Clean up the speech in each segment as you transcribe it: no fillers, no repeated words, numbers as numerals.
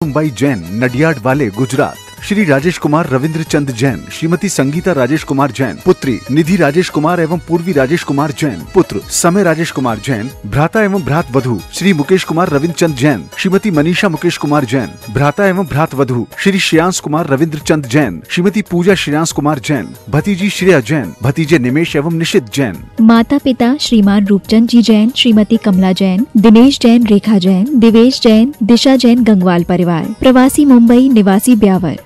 मुंबई जैन, नडियाड वाले, गुजरात। श्री राजेश कुमार रविंद्र चंद जैन, श्रीमती संगीता राजेश कुमार जैन, पुत्री निधि राजेश कुमार एवं पूर्वी राजेश कुमार जैन, पुत्र समय राजेश कुमार जैन, भ्राता एवं भ्रात वधू श्री मुकेश कुमार रविंद्र चंद जैन, श्रीमती मनीषा मुकेश कुमार जैन, भ्राता एवं भ्रात वधू श्री श्रेयांश कुमार रविंद्र चंद जैन, श्रीमती पूजा श्रेयांश कुमार जैन, भतीजी श्रेया जैन, भतीजे निमेश एवं निशित जैन। माता पिता श्रीमान रूपचंद जी जैन, श्रीमती कमला जैन, दिनेश जैन, रेखा जैन, दिवेश जैन, दिशा जैन, गंगवाल परिवार। प्रवासी मुंबई, निवासी ब्यावर।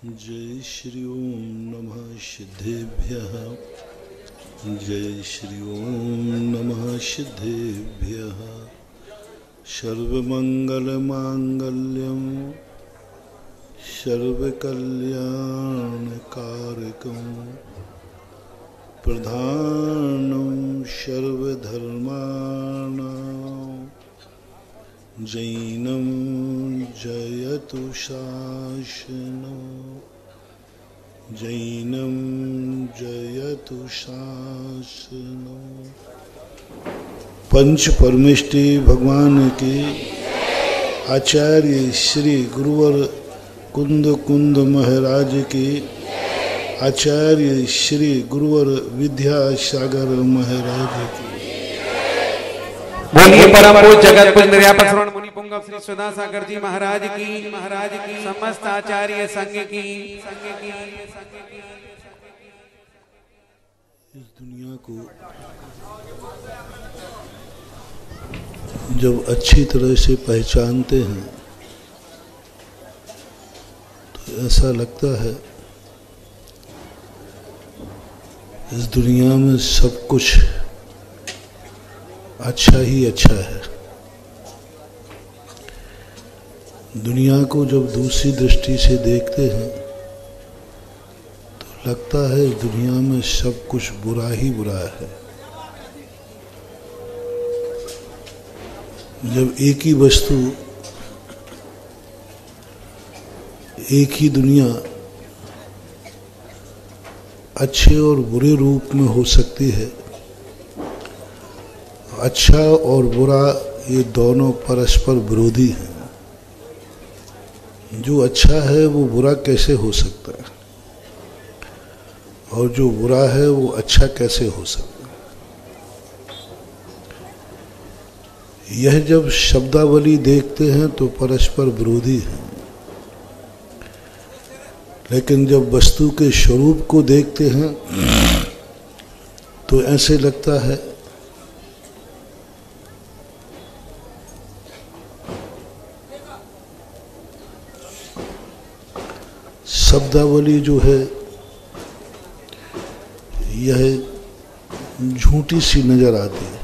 जय श्री ओम नमः सिद्धेभ्यः। जय श्री ओम नमः सिद्धेभ्यः। सर्वमंगलमांगल्यं सर्वकल्याणकारकं प्रधानं सर्वधर्माणां जैनं जयतु शासनो जैनं जयतु शासनो। पंच परमेष्टि भगवान के आचार्य श्री गुरुवर कुंद कुंद महाराज की, आचार्य श्री गुरुवर विद्यासागर महाराज की। बोलिए परम पूज्य जगत पूज्य निर्यापक श्रवण मुनि पुंगव श्री सुधा सागर जी महाराज की समस्त आचार्य संघ की। इस दुनिया को जब अच्छी तरह से पहचानते हैं तो ऐसा लगता है इस दुनिया में सब कुछ अच्छा ही अच्छा है। दुनिया को जब दूसरी दृष्टि से देखते हैं तो लगता है इस दुनिया में सब कुछ बुरा ही बुरा है। जब एक ही वस्तु, एक ही दुनिया अच्छे और बुरे रूप में हो सकती है, अच्छा और बुरा ये दोनों परस्पर विरोधी हैं। जो अच्छा है वो बुरा कैसे हो सकता है, और जो बुरा है वो अच्छा कैसे हो सकता है। यह जब शब्दावली देखते हैं तो परस्पर विरोधी है, लेकिन जब वस्तु के स्वरूप को देखते हैं तो ऐसे लगता है शब्दावली जो है यह झूठी सी नजर आती है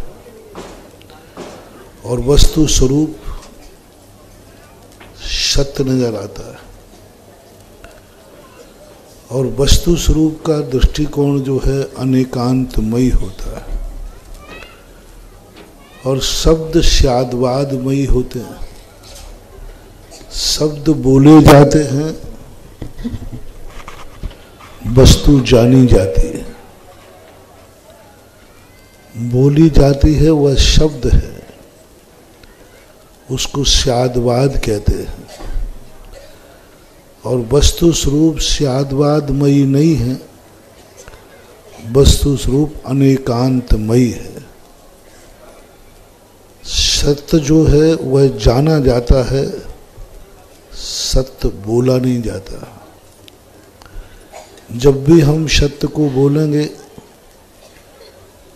और वस्तु स्वरूप सत्य नजर आता है। और वस्तु स्वरूप का दृष्टिकोण जो है अनेकांतमयी होता है और शब्द स्यादवादमयी होते हैं। शब्द बोले जाते हैं, वस्तु जानी जाती है। बोली जाती है वह शब्द है, उसको स्यादवाद कहते हैं। और वस्तु स्वरूप स्यादवादमयी नहीं है, वस्तु स्वरूप अनेकांतमयी है। सत्य जो है वह जाना जाता है, सत्य बोला नहीं जाता। जब भी हम सत्य को बोलेंगे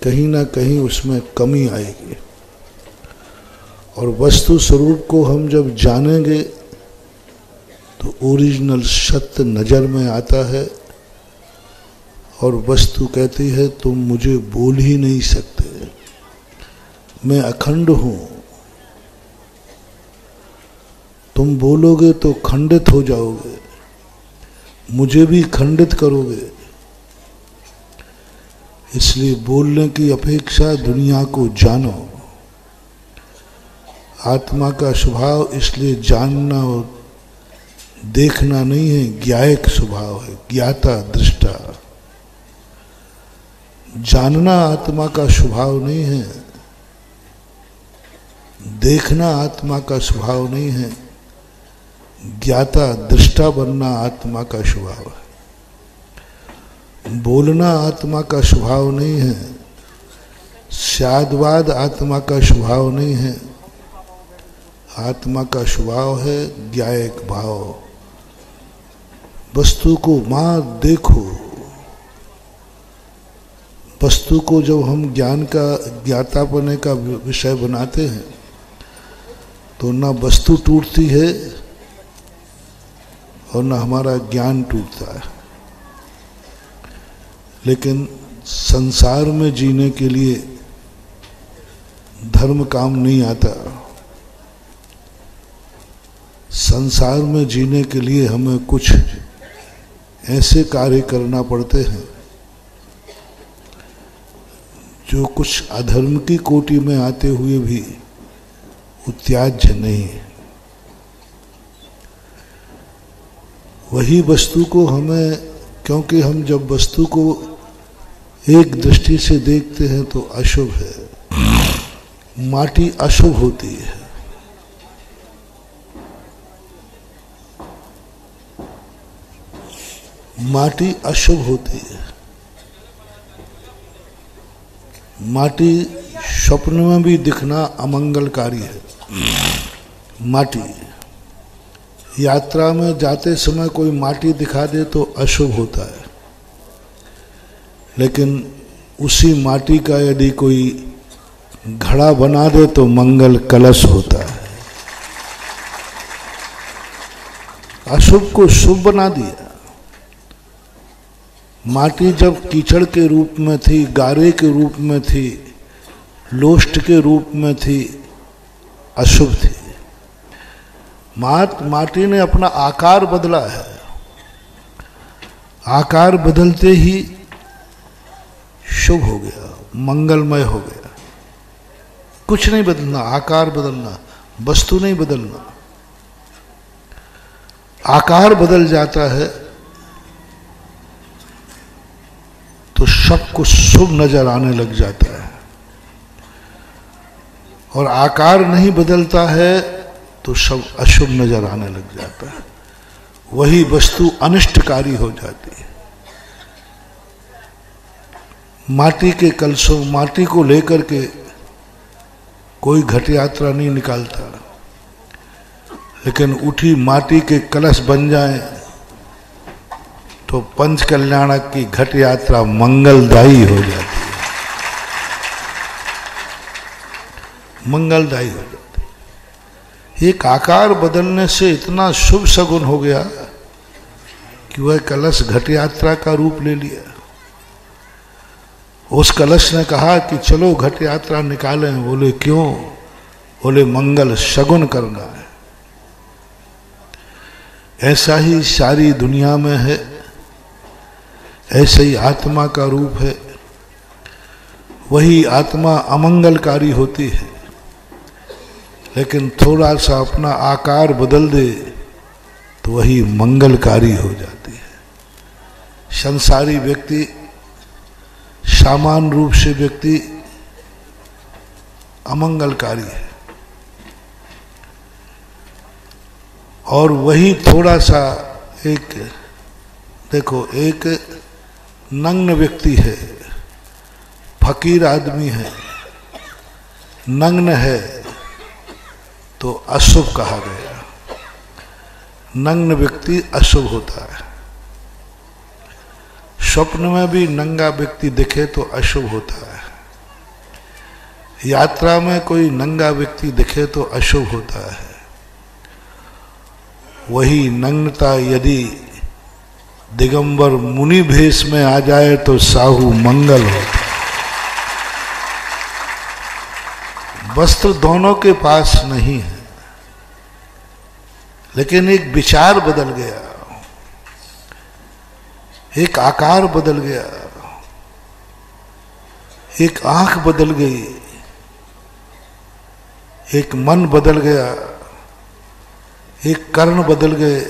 कहीं ना कहीं उसमें कमी आएगी, और वस्तु स्वरूप को हम जब जानेंगे तो ओरिजिनल सत्य नजर में आता है और वस्तु कहती है तुम मुझे बोल ही नहीं सकते, मैं अखंड हूं, तुम बोलोगे तो खंडित हो जाओगे, मुझे भी खंडित करोगे। इसलिए बोलने की अपेक्षा दुनिया को जानो। आत्मा का स्वभाव इसलिए जानना और देखना नहीं है, ज्ञायक स्वभाव है, ज्ञाता दृष्टा। जानना आत्मा का स्वभाव नहीं है, देखना आत्मा का स्वभाव नहीं है, ज्ञाता दृष्टा बनना आत्मा का स्वभाव है। बोलना आत्मा का स्वभाव नहीं है, स्यादवाद आत्मा का स्वभाव नहीं है। आत्मा का स्वभाव है ज्ञायक भाव। वस्तु को मां देखो। वस्तु को जब हम ज्ञान का ज्ञातापने का विषय बनाते हैं तो ना वस्तु टूटती है और ना हमारा ज्ञान टूटता है। लेकिन संसार में जीने के लिए धर्म काम नहीं आता। संसार में जीने के लिए हमें कुछ ऐसे कार्य करना पड़ते हैं जो कुछ अधर्म की कोटि में आते हुए भी उत्याज्य नहीं है। वही वस्तु को हमें, क्योंकि हम जब वस्तु को एक दृष्टि से देखते हैं तो अशुभ है। माटी अशुभ होती है, माटी अशुभ होती है। माटी स्वप्न में भी दिखना अमंगलकारी है। माटी यात्रा में जाते समय कोई माटी दिखा दे तो अशुभ होता है, लेकिन उसी माटी का यदि कोई घड़ा बना दे तो मंगल कलश होता है। अशुभ को शुभ बना दिया। माटी जब कीचड़ के रूप में थी, गारे के रूप में थी, लोष्ट के रूप में थी, अशुभ थी। माटी ने अपना आकार बदला है। आकार बदलते ही शुभ हो गया, मंगलमय हो गया। कुछ नहीं बदलना, आकार बदलना, वस्तु नहीं बदलना। आकार बदल जाता है तो सब कुछ शुभ नजर आने लग जाता है, और आकार नहीं बदलता है तो सब अशुभ नजर आने लग जाता है। वही वस्तु अनिष्टकारी हो जाती है। माटी के कलशों, माटी को लेकर के कोई घट यात्रा नहीं निकालता, लेकिन उठी माटी के कलश बन जाए तो पंच कल्याणक की घट यात्रा मंगलदायी हो जाती है। मंगलदायी हो जाती है। एक आकार बदलने से इतना शुभ सगुन हो गया कि वह कलश घट यात्रा का रूप ले लिया। उस कलश ने कहा कि चलो घट यात्रा निकालें। बोले क्यों? बोले मंगल शगुन करना है। ऐसा ही सारी दुनिया में है, ऐसे ही आत्मा का रूप है। वही आत्मा अमंगलकारी होती है, लेकिन थोड़ा सा अपना आकार बदल दे तो वही मंगलकारी हो जाती है। संसारी व्यक्ति, सामान्य रूप से व्यक्ति अमंगलकारी है, और वही थोड़ा सा एक देखो, एक नग्न व्यक्ति है, फकीर आदमी है, नग्न है तो अशुभ कहा गया। नग्न व्यक्ति अशुभ होता है। स्वप्न में भी नंगा व्यक्ति दिखे तो अशुभ होता है। यात्रा में कोई नंगा व्यक्ति दिखे तो अशुभ होता है। वही नग्नता यदि दिगंबर मुनि भेष में आ जाए तो साहू मंगल होता है। वस्त्र दोनों के पास नहीं है, लेकिन एक विचार बदल गया, एक आकार बदल गया, एक आंख बदल गई, एक मन बदल गया, एक कर्ण बदल गए,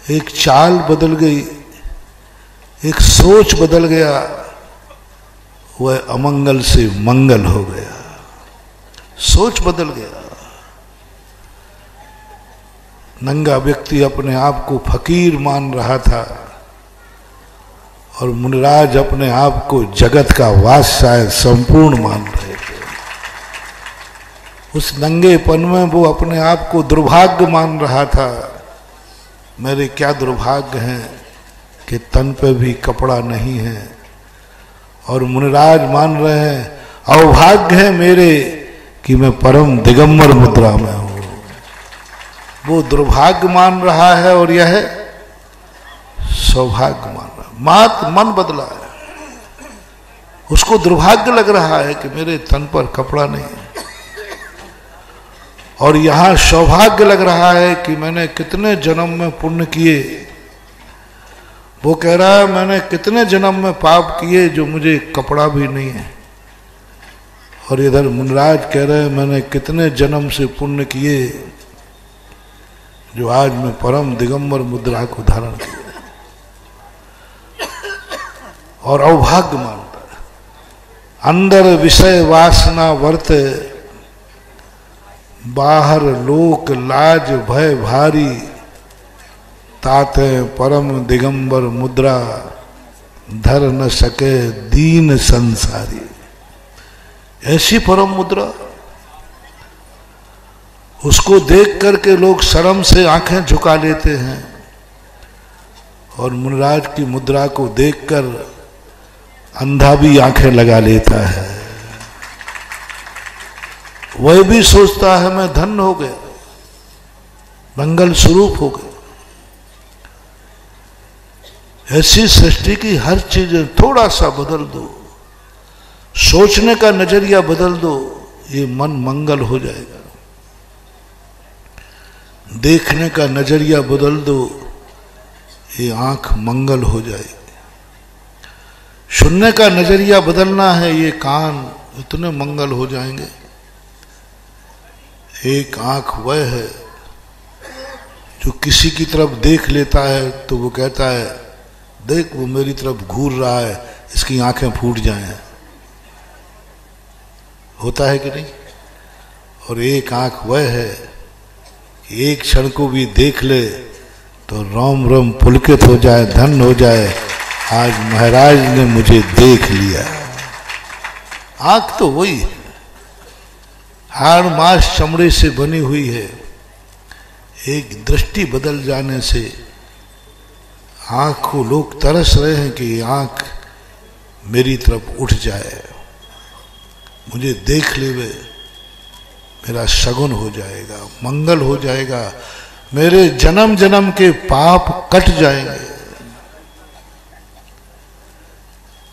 एक चाल बदल गई, एक सोच बदल गया। वह अमंगल से मंगल हो गया। सोच बदल गया। नंगा व्यक्ति अपने आप को फकीर मान रहा था, और मुनिराज अपने आप को जगत का वात्सल्य संपूर्ण मान रहे थे। उस नंगेपन में वो अपने आप को दुर्भाग्य मान रहा था। मेरे क्या दुर्भाग्य हैं कि तन पे भी कपड़ा नहीं है, और मुनिराज मान रहे हैं अवभाग्य है मेरे कि मैं परम दिगंबर मुद्रा में हूं। वो दुर्भाग्य मान रहा है और यह सौभाग्य मान रहा है। मात मन बदला है। उसको दुर्भाग्य लग रहा है कि मेरे तन पर कपड़ा नहीं है, और यहां सौभाग्य लग रहा है कि मैंने कितने जन्म में पुण्य किए। वो कह रहा है मैंने कितने जन्म में पाप किए जो मुझे कपड़ा भी नहीं है, और इधर मुनिराज कह रहे हैं मैंने कितने जन्म से पुण्य किए जो आज मैं परम दिगंबर मुद्रा को धारण किया। और अवभाग्य मानता है। अंदर विषय वासना वर्त, बाहर लोक लाज भय भारी। ताते परम दिगंबर मुद्रा, धर न सके दीन संसारी। ऐसी परम मुद्रा, उसको देख करके लोग शर्म से आंखें झुका लेते हैं, और मुनिराज की मुद्रा को देखकर अंधा भी आंखें लगा लेता है। वह भी सोचता है मैं धन्य हो गया, मंगल स्वरूप हो गया। ऐसी सृष्टि की हर चीज थोड़ा सा बदल दो, सोचने का नजरिया बदल दो, ये मन मंगल हो जाएगा। देखने का नजरिया बदल दो, ये आंख मंगल हो जाएगी। सुनने का नजरिया बदलना है, ये कान इतने मंगल हो जाएंगे। एक आंख वह है जो किसी की तरफ देख लेता है तो वो कहता है देख वो मेरी तरफ घूर रहा है, इसकी आंखें फूट जाएं। होता है कि नहीं? और एक आंख वह है कि एक क्षण को भी देख ले तो रोम रोम पुलकित हो जाए, धन्य हो जाए, आज महाराज ने मुझे देख लिया। आंख तो वही है, हाड़ मांस चमड़े से बनी हुई है। एक दृष्टि बदल जाने से आंख को लोग तरस रहे हैं कि ये आंख मेरी तरफ उठ जाए, मुझे देख लेवे, मेरा शगुन हो जाएगा, मंगल हो जाएगा, मेरे जन्म जन्म के पाप कट जाएंगे।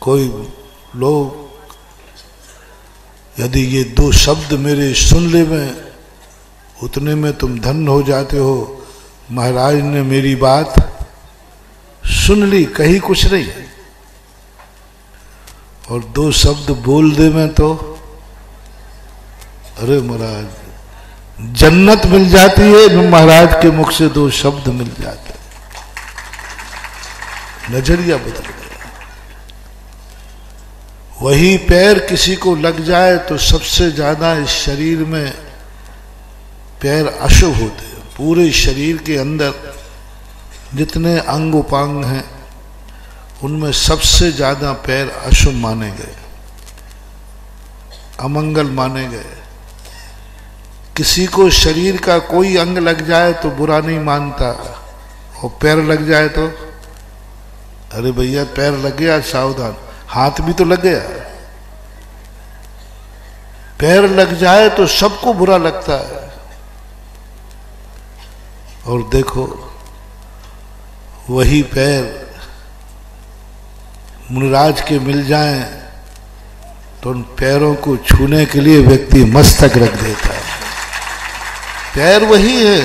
कोई लोग यदि ये दो शब्द मेरे सुन ले में, उतने में तुम धन्य हो जाते हो। महाराज ने मेरी बात सुन ली, कहीं कुछ नहीं, और दो शब्द बोल दे में तो अरे महाराज जन्नत मिल जाती है। महाराज के मुख से दो शब्द मिल जाते, नजरिया बदल गया। वही पैर किसी को लग जाए तो सबसे ज्यादा इस शरीर में पैर अशुभ होते हैं। पूरे शरीर के अंदर जितने अंग उपांग हैं उनमें सबसे ज्यादा पैर अशुभ माने गए, अमंगल माने गए। किसी को शरीर का कोई अंग लग जाए तो बुरा नहीं मानता, और पैर लग जाए तो अरे भैया पैर लग गया सावधान, हाथ भी तो लग गया। पैर लग जाए तो सबको बुरा लगता है। और देखो वही पैर मुनिराज के मिल जाएं तो उन पैरों को छूने के लिए व्यक्ति मस्तक रख देता है। पैर वही है,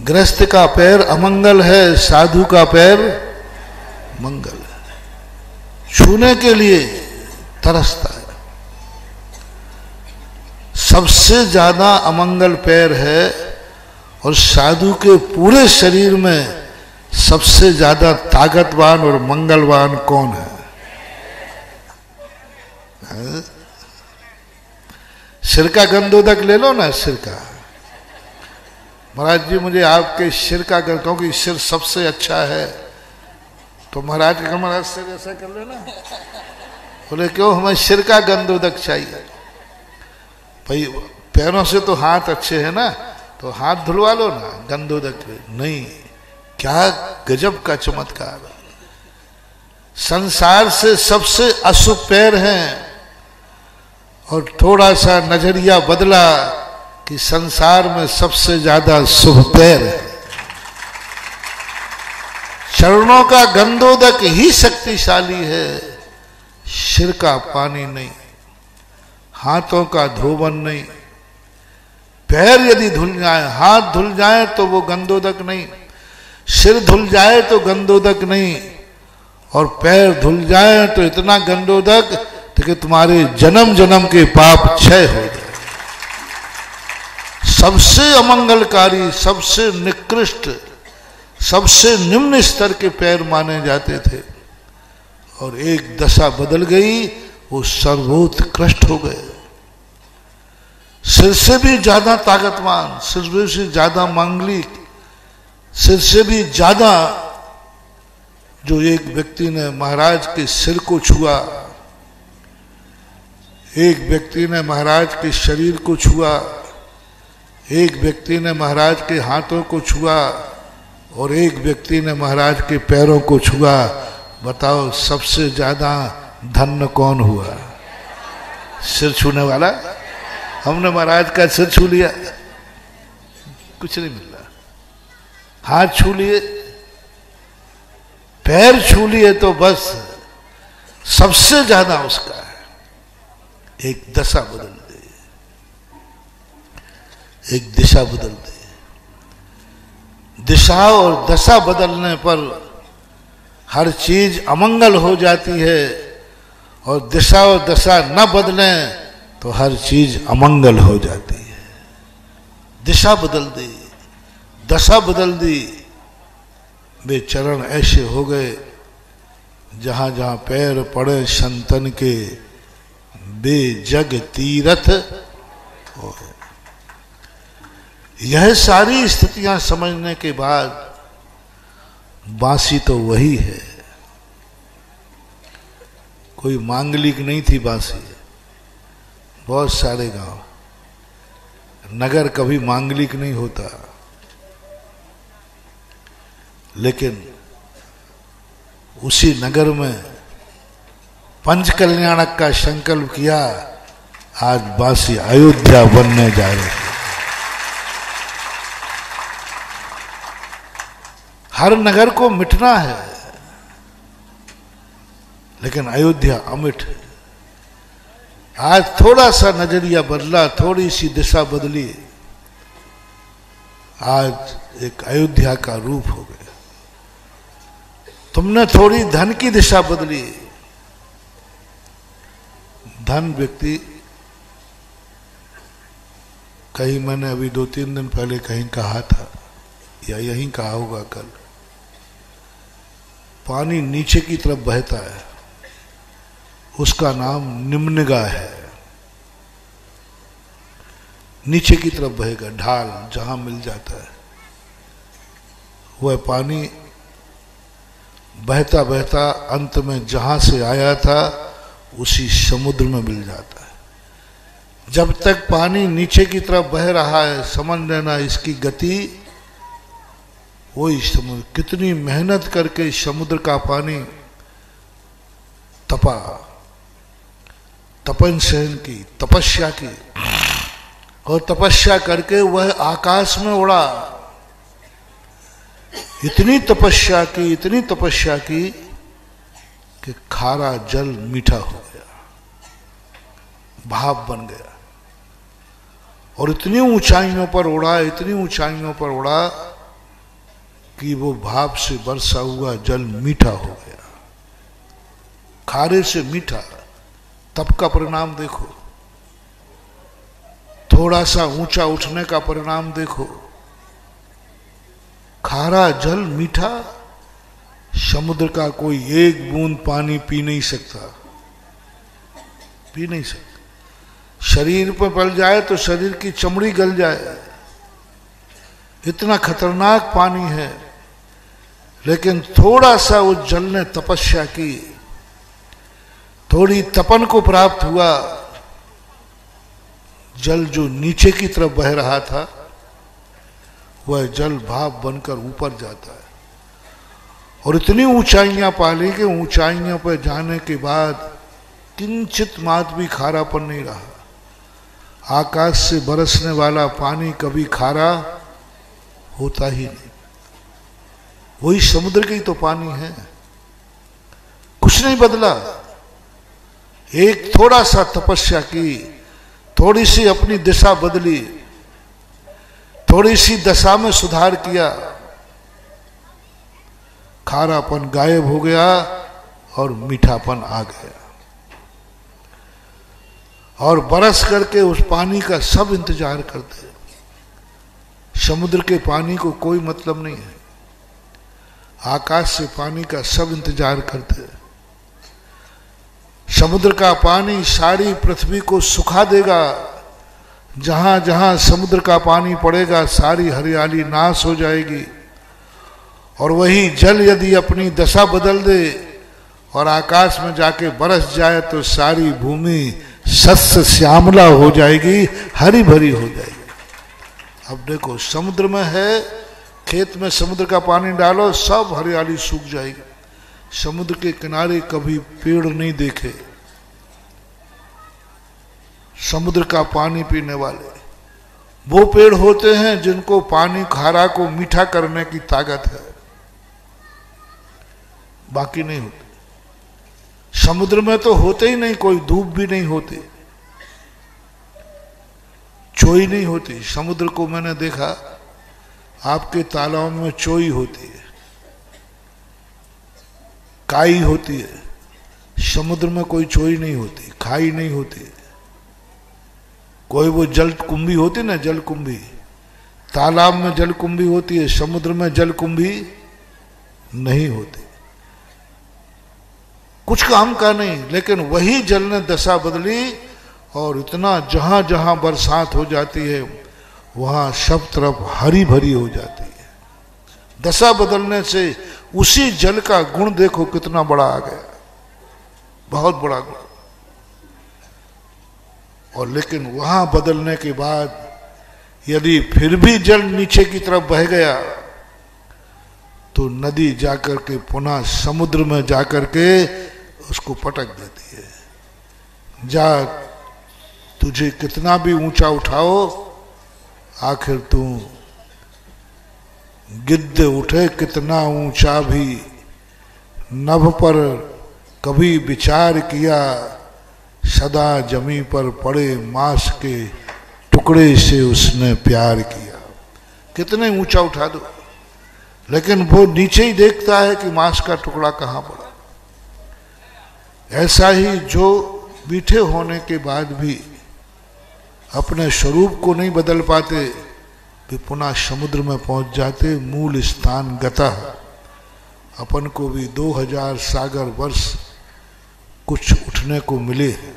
गृहस्थ का पैर अमंगल है, साधु का पैर मंगल है। छूने के लिए तरसता है। सबसे ज्यादा अमंगल पैर है, और साधु के पूरे शरीर में सबसे ज्यादा ताकतवान और मंगलवान कौन है? सिर का गंधोदक ले लो ना, सिर का। महाराज जी मुझे आपके सिर का कर, क्योंकि सिर सबसे अच्छा है। तो महाराज का महाराज सिर ऐसा कर लेना। बोले क्यों? हमें सिर का गंधोदक चाहिए। भाई पैरों से तो हाथ अच्छे है ना, तो हाथ धुलवा लो ना गंधोदक। नहीं, क्या गजब का चमत्कार। संसार से सबसे अशुभ पैर हैं, और थोड़ा सा नजरिया बदला कि संसार में सबसे ज्यादा शुभ पैर है। चरणों का गंधोदक ही शक्तिशाली है, सिर का पानी नहीं, हाथों का धोबन नहीं। पैर यदि धुल जाए, हाथ धुल जाए तो वो गंधोदक नहीं, सिर धुल जाए तो गंधोदक नहीं, और पैर धुल जाए तो इतना गंधोदक कि तुम्हारे जन्म जन्म के पाप क्षय हो जाए। सबसे अमंगलकारी, सबसे निकृष्ट, सबसे निम्न स्तर के पैर माने जाते थे, और एक दशा बदल गई, वो सर्वोत्कृष्ट हो गए। सिर से भी ज्यादा ताकतवान, सिर से ज्यादा मांगलिक, सिर से भी ज्यादा जो एक व्यक्ति ने महाराज के सिर को छुआ, एक व्यक्ति ने महाराज के शरीर को छुआ, एक व्यक्ति ने महाराज के हाथों को छुआ और एक व्यक्ति ने महाराज के पैरों को छुआ। बताओ सबसे ज्यादा धन्य कौन हुआ? सिर छूने वाला। हमने महाराज का सिर छू लिया, कुछ नहीं मिल रहा। हाथ छू लिए, पैर छू लिए, तो बस सबसे ज्यादा उसका है। एक दशा बदल दे, एक दिशा बदल दे। दिशा और दशा बदलने पर हर चीज अमंगल हो जाती है, और दिशा और दशा न बदले तो हर चीज अमंगल हो जाती है। दिशा बदल दी, दशा बदल दी। वे चरण ऐसे हो गए जहां जहां पैर पड़े संतन के, बे जग तीरथ हो गए। यह सारी स्थितियां समझने के बाद बांसी तो वही है। कोई मांगलिक नहीं थी बांसी। बहुत सारे गांव, नगर कभी मांगलिक नहीं होता, लेकिन उसी नगर में पंच कल्याणक का संकल्प किया। आज बांसी अयोध्या बनने जा रही है। हर नगर को मिटना है, लेकिन अयोध्या अमिट है। आज थोड़ा सा नजरिया बदला, थोड़ी सी दिशा बदली, आज एक अयोध्या का रूप हो गया। तुमने थोड़ी धन की दिशा बदली। धन व्यक्ति, कहीं मैंने अभी 2-3 दिन पहले कहीं कहा था, या यहीं कहा होगा कल, पानी नीचे की तरफ बहता है, उसका नाम निम्नगा है। नीचे की तरफ बहेगा, ढाल जहां मिल जाता है, वह पानी बहता बहता अंत में जहां से आया था उसी समुद्र में मिल जाता है। जब तक पानी नीचे की तरफ बह रहा है, समझ लेना इसकी गति वही समुद्र। कितनी मेहनत करके समुद्र का पानी तपा, तपन सहन की, तपस्या की, और तपस्या करके वह आकाश में उड़ा। इतनी तपस्या की, इतनी तपस्या की कि खारा जल मीठा हो गया, भाप बन गया, और इतनी ऊंचाइयों पर उड़ा, इतनी ऊंचाइयों पर उड़ा कि वो भाप से बरसा हुआ जल मीठा हो गया। खारे से मीठा, तप का परिणाम देखो। थोड़ा सा ऊंचा उठने का परिणाम देखो। खारा जल मीठा, समुद्र का कोई एक बूंद पानी पी नहीं सकता, पी नहीं सकता। शरीर पर पड़ जाए तो शरीर की चमड़ी गल जाए, इतना खतरनाक पानी है। लेकिन थोड़ा सा उस जल ने तपस्या की, थोड़ी तपन को प्राप्त हुआ। जल जो नीचे की तरफ बह रहा था, वह जल भाप बनकर ऊपर जाता है, और इतनी ऊंचाइयां पा ली कि ऊंचाइयों पर जाने के बाद किंचित मात्र भी खारापन नहीं रहा। आकाश से बरसने वाला पानी कभी खारा होता ही नहीं। वही समुद्र का ही तो पानी है, कुछ नहीं बदला। एक थोड़ा सा तपस्या की, थोड़ी सी अपनी दिशा बदली, थोड़ी सी दशा में सुधार किया, खारापन गायब हो गया और मीठापन आ गया। और बरस करके उस पानी का सब इंतजार करते। समुद्र के पानी को कोई मतलब नहीं है, आकाश से पानी का सब इंतजार करते। समुद्र का पानी सारी पृथ्वी को सुखा देगा। जहां जहां समुद्र का पानी पड़ेगा सारी हरियाली नाश हो जाएगी, और वही जल यदि अपनी दशा बदल दे और आकाश में जाके बरस जाए तो सारी भूमि सस्य श्यामला हो जाएगी, हरी भरी हो जाएगी। अब देखो समुद्र में है, खेत में समुद्र का पानी डालो सब हरियाली सूख जाएगी। समुद्र के किनारे कभी पेड़ नहीं देखे समुद्र का पानी पीने वाले। वो पेड़ होते हैं जिनको पानी खारा को मीठा करने की ताकत है, बाकी नहीं होते। समुद्र में तो होते ही नहीं, कोई धूप भी नहीं होती, चोई नहीं होती। समुद्र को मैंने देखा, आपके तालाब में चोई होती है, काई होती है। समुद्र में कोई चोई नहीं होती, खाई नहीं होती। कोई वो जलकुंभी होती ना, जलकुंभी, तालाब में जलकुंभी होती है, समुद्र में जलकुंभी नहीं होती। कुछ काम का नहीं, लेकिन वही जल ने दशा बदली और इतना जहां जहां बरसात हो जाती है वहां सब तरफ हरी भरी हो जाती है। दशा बदलने से उसी जल का गुण देखो कितना बड़ा आ गया, बहुत बड़ा गुण। और लेकिन वहां बदलने के बाद यदि फिर भी जल नीचे की तरफ बह गया तो नदी जाकर के पुनः समुद्र में जाकर के उसको पटक देती है। जा, तुझे कितना भी ऊंचा उठाओ आखिर तू गिद्ध उठे कितना ऊंचा भी, नभ पर कभी विचार किया, सदा जमी पर पड़े मांस के टुकड़े से उसने प्यार किया। कितने ऊंचा उठा दो, लेकिन वो नीचे ही देखता है कि मांस का टुकड़ा कहां पड़ा। ऐसा ही जो मीठे होने के बाद भी अपने स्वरूप को नहीं बदल पाते, वे पुनः समुद्र में पहुंच जाते, मूल स्थान गतः। अपन को भी 2000 सागर वर्ष कुछ उठने को मिले हैं।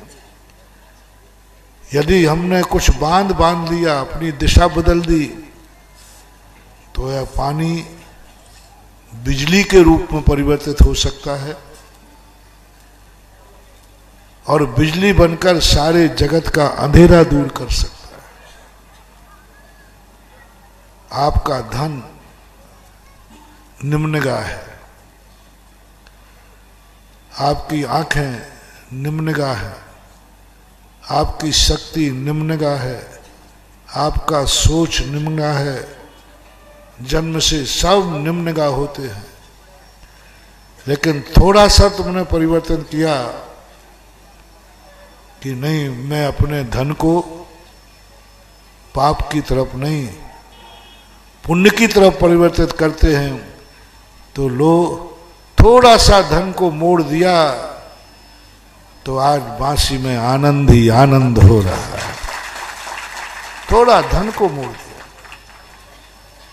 यदि हमने कुछ बांध लिया, अपनी दिशा बदल दी, तो यह पानी बिजली के रूप में परिवर्तित हो सकता है और बिजली बनकर सारे जगत का अंधेरा दूर कर सकता है। आपका धन निम्नगाह है, आपकी आंखें निम्नगाह है, आपकी शक्ति निम्नगाह है, आपका सोच निम्नगाह है। जन्म से सब निम्नगाह होते हैं, लेकिन थोड़ा सा तुमने परिवर्तन किया कि नहीं, मैं अपने धन को पाप की तरफ नहीं पुण्य की तरफ परिवर्तित करते हैं, तो लो थोड़ा सा धन को मोड़ दिया तो आज बांसी में आनंद ही आनंद हो रहा है। थोड़ा धन को मोड़ दिया।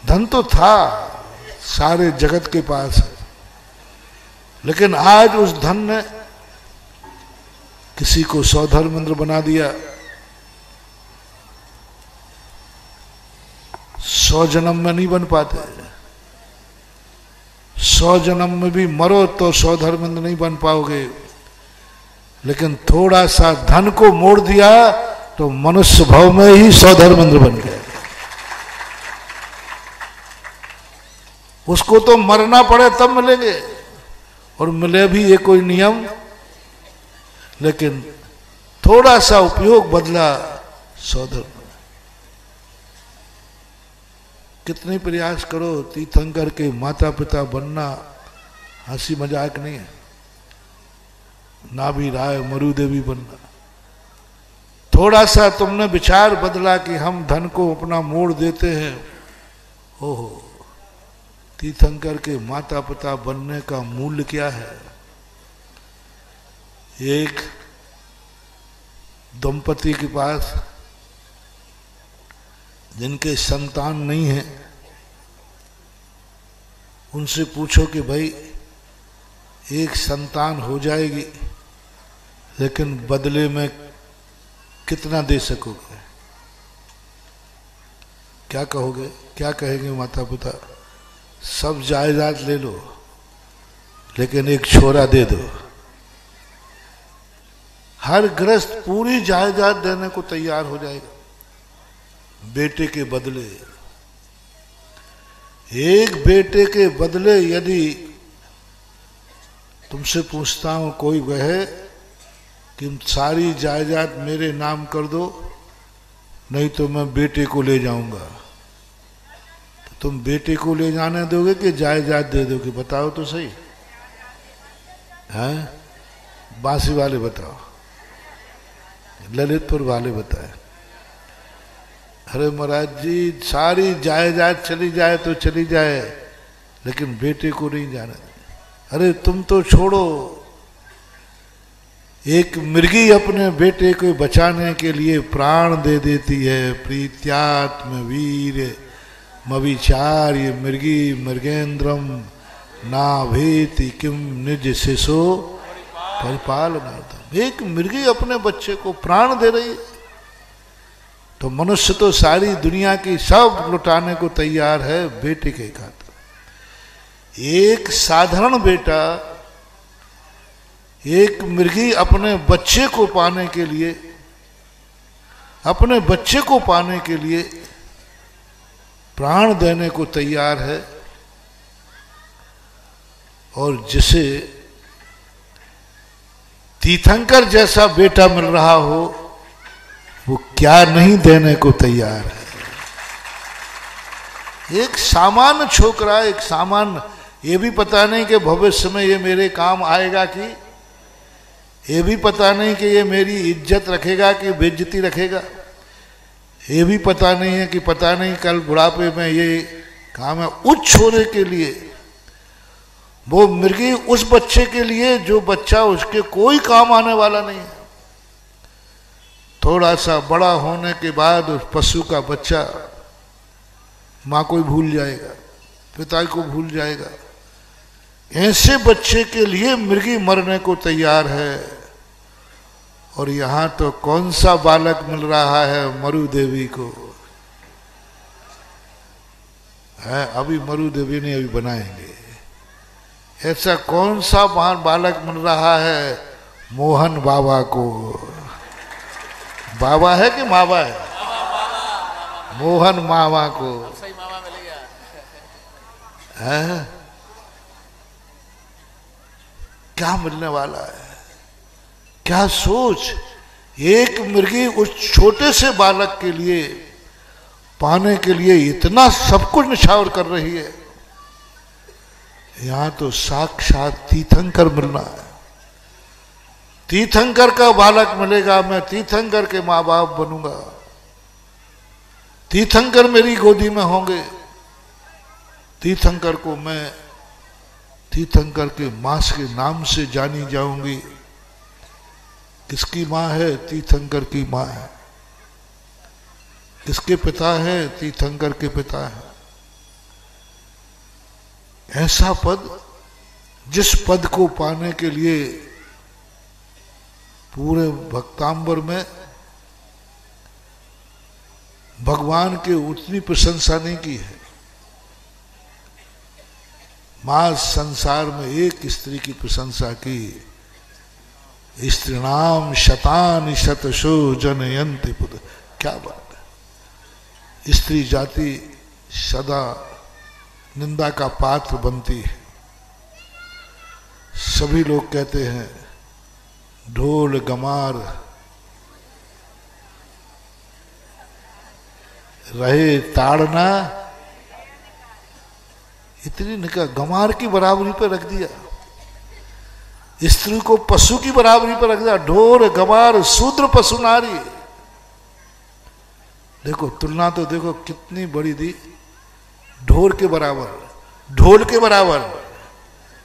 धन तो था सारे जगत के पास है, लेकिन आज उस धन ने किसी को 100 धर्मेंद्र बना दिया। 100 जन्म में नहीं बन पाते, 100 जन्म में भी मरो तो 100 धर्मेंद्र नहीं बन पाओगे। लेकिन थोड़ा सा धन को मोड़ दिया तो मनुष्य भाव में ही 100 धर्मेंद्र बन गए। उसको तो मरना पड़े तब मिलेंगे, और मिले भी ये कोई नियम, लेकिन थोड़ा सा उपयोग बदला 100 धर्म। कितने प्रयास करो, तीर्थंकर के माता पिता बनना हंसी मजाक नहीं है। नाभि राय मरुदेवी बनना, थोड़ा सा तुमने विचार बदला कि हम धन को अपना मोड़ देते हैं। ओहो, तीर्थंकर के माता पिता बनने का मूल्य क्या है। एक दंपति के पास जिनके संतान नहीं है, उनसे पूछो कि भाई एक संतान हो जाएगी, लेकिन बदले में कितना दे सकोगे? क्या कहोगे? क्या कहेंगे माता पिता? सब जायदाद ले लो लेकिन एक छोरा दे दो। हर गृहस्थ पूरी जायदाद देने को तैयार हो जाएगा बेटे के बदले। एक बेटे के बदले यदि तुमसे पूछता हूं कोई कहे कि सारी जायदाद मेरे नाम कर दो नहीं तो मैं बेटे को ले जाऊंगा, तो तुम बेटे को ले जाने दोगे कि जायदाद दे दोगे? बताओ तो सही। हैं? बांसी वाले बताओ, ललितपुर वाले बताए। अरे महाराज जी सारी जायदाद चली जाए तो चली जाए लेकिन बेटे को नहीं जाना। अरे तुम तो छोड़ो, एक मृगी अपने बेटे को बचाने के लिए प्राण दे देती है। प्रीत्यात्म वीर मविचार्य मृगी मृगेन्द्रम नाभेति किम निज शिशो परिपालनार्थम। एक मृगी अपने बच्चे को प्राण दे रही है तो मनुष्य तो सारी दुनिया की सब लुटाने को तैयार है बेटे के खातिर। एक साधारण बेटा, एक मृगी अपने बच्चे को पाने के लिए, अपने बच्चे को पाने के लिए प्राण देने को तैयार है। और जिसे तीर्थंकर जैसा बेटा मिल रहा हो वो क्या नहीं देने को तैयार है। एक सामान्य छोकरा, एक सामान्य, ये भी पता नहीं कि भविष्य में ये मेरे काम आएगा कि, ये भी पता नहीं कि ये मेरी इज्जत रखेगा कि बेइज्जती रखेगा, ये भी पता नहीं है कि पता नहीं कल बुढ़ापे में ये काम है। उच्च होने के लिए वो मृगी उस बच्चे के लिए जो बच्चा उसके कोई काम आने वाला नहीं है। थोड़ा सा बड़ा होने के बाद उस पशु का बच्चा माँ को भूल जाएगा, पिता को भूल जाएगा। ऐसे बच्चे के लिए मृगी मरने को तैयार है। और यहां तो कौन सा बालक मिल रहा है मरु देवी को, है अभी मरु देवी ने अभी बनाएंगे। ऐसा कौन सा महान बालक मिल रहा है मोहन बाबा को। बाबा है कि मावा है? मोहन मावा को है। क्या मिलने वाला है, क्या सोच। एक मृगी उस छोटे से बालक के लिए पाने के लिए इतना सब कुछ निछावर कर रही है। यहां तो साक्षात तीर्थंकर मिलना है। तीर्थंकर का बालक मिलेगा, मैं तीर्थंकर के माँ बाप बनूंगा, तीर्थंकर मेरी गोदी में होंगे। तीर्थंकर को मैं तीर्थंकर के मास के नाम से जानी जाऊंगी। किसकी माँ है? तीर्थंकर की माँ है। किसके पिता है? तीर्थंकर के पिता है। ऐसा पद, जिस पद को पाने के लिए पूरे भक्तांबर में भगवान के उतनी प्रशंसा नहीं की है। मां संसार में एक स्त्री की प्रशंसा की, स्त्रीणाम शतानि शतशो जनयन्ति पुत्र। क्या बात है। स्त्री जाति सदा निंदा का पात्र बनती है। सभी लोग कहते हैं ढोल गमार रहे ताड़ना, इतनी निका गमार की बराबरी पर रख दिया, स्त्री को पशु की बराबरी पर रख दिया। ढोल गमार शूद्र पशु नारी। देखो तुलना तो देखो कितनी बड़ी दी। ढोल के बराबर, ढोल के बराबर,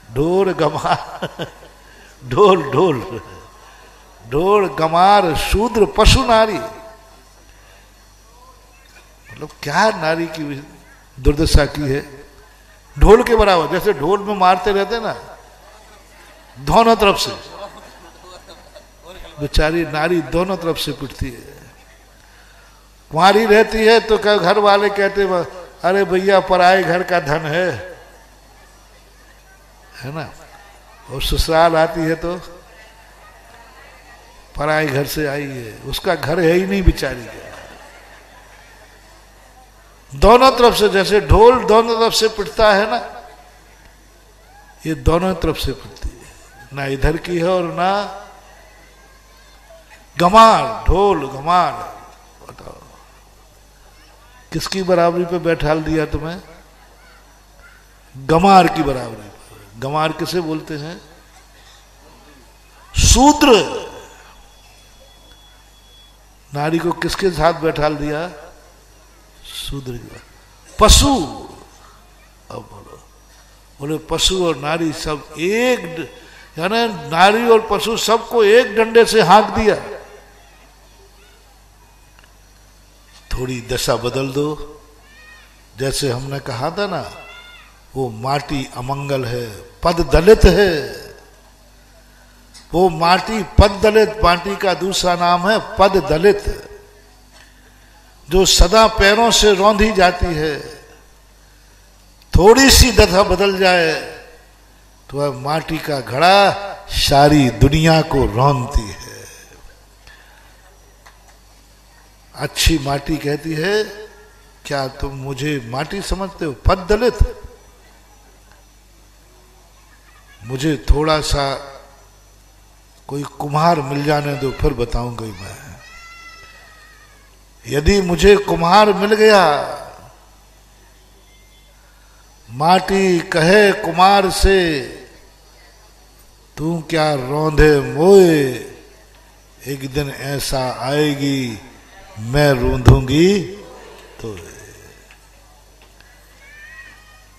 ढोल गमार, ढोल ढोल ढोल गमार शूद्र पशु नारी। मतलब क्या नारी की दुर्दशा की है। ढोल के बराबर, जैसे ढोल में मारते रहते ना दोनों तरफ से, बेचारी नारी दोनों तरफ से पिटती है। कुंवारी रहती है तो घर वाले कहते अरे भैया पराए घर का धन है, है ना। और ससुराल आती है तो पराए घर से आई है, उसका घर है ही नहीं बेचारी का। दोनों तरफ से, जैसे ढोल दोनों तरफ से पिटता है ना, ये दोनों तरफ से पिटती है, ना इधर की है और ना गमार, ढोल गमार। बताओ किसकी बराबरी पे बैठाल दिया तुम्हें? गमार की बराबरी पे। गमार किसे बोलते हैं? शूद्र। नारी को किसके साथ बैठाल दिया? शूद्र की। पशु। अब बोलो, बोले पशु और नारी सब एक, यानी नारी और पशु सबको एक डंडे से हाँक दिया। थोड़ी दशा बदल दो। जैसे हमने कहा था ना, वो माटी अमंगल है, पद दलित है। वो माटी पद दलित, माटी का दूसरा नाम है पद दलित, जो सदा पैरों से रौंधी जाती है। थोड़ी सी दशा बदल जाए तो वह माटी का घड़ा सारी दुनिया को रौंदती है। अच्छी माटी कहती है, क्या तुम मुझे माटी समझते हो? पद दलित। मुझे थोड़ा सा कोई कुम्हार मिल जाने दो, फिर बताऊंगा मैं। यदि मुझे कुम्हार मिल गया, माटी कहे कुमार से, तू क्या रौंदे मोए, एक दिन ऐसा आएगी मैं रूंधूंगी तो।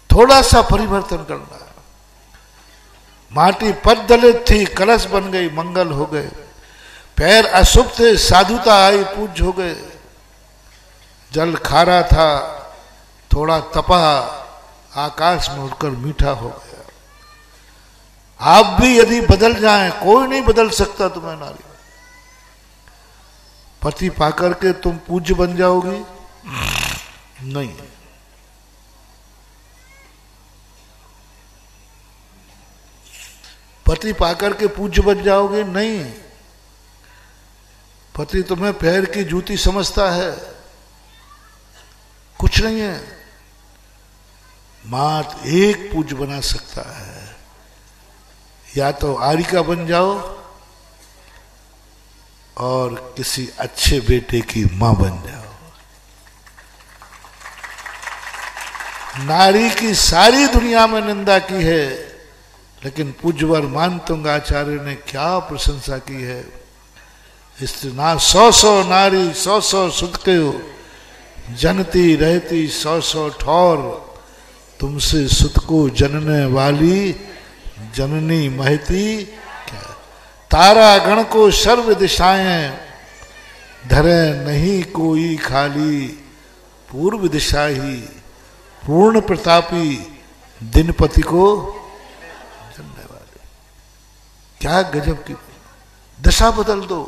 थोड़ा सा परिवर्तन करना। माटी पद दलित थी, कलश बन गई, मंगल हो गए। पैर अशुभ थे, साधुता आई, पूज्य हो गए। जल खारा था, थोड़ा तपा, आकाश में उड़कर मीठा हो गया। आप भी यदि बदल जाएं, कोई नहीं बदल सकता तुम्हें नारी। पति पाकर के तुम पूज्य बन जाओगी? नहीं। पति पाकर के पूज्य बन जाओगे? नहीं। पति तुम्हें पैर की जूती समझता है? कुछ नहीं है। मात्र एक पूज्य बना सकता है, या तो आरिका बन जाओ और किसी अच्छे बेटे की मां बन जाओ। नारी की सारी दुनिया में निंदा की है, लेकिन पूज्यवर मानतुंग आचार्य ने क्या प्रशंसा की है। इसलिए ना 100 नारी 100 सुत के हो, जनती रहती 100 ठौर, तुमसे सुत को जनने वाली जननी महती क्या। तारा गण को सर्व दिशाएं, धरे नहीं कोई खाली, पूर्व दिशा ही पूर्ण प्रतापी, दिनपति को जनने वाले। क्या गजब की दशा बदल दो।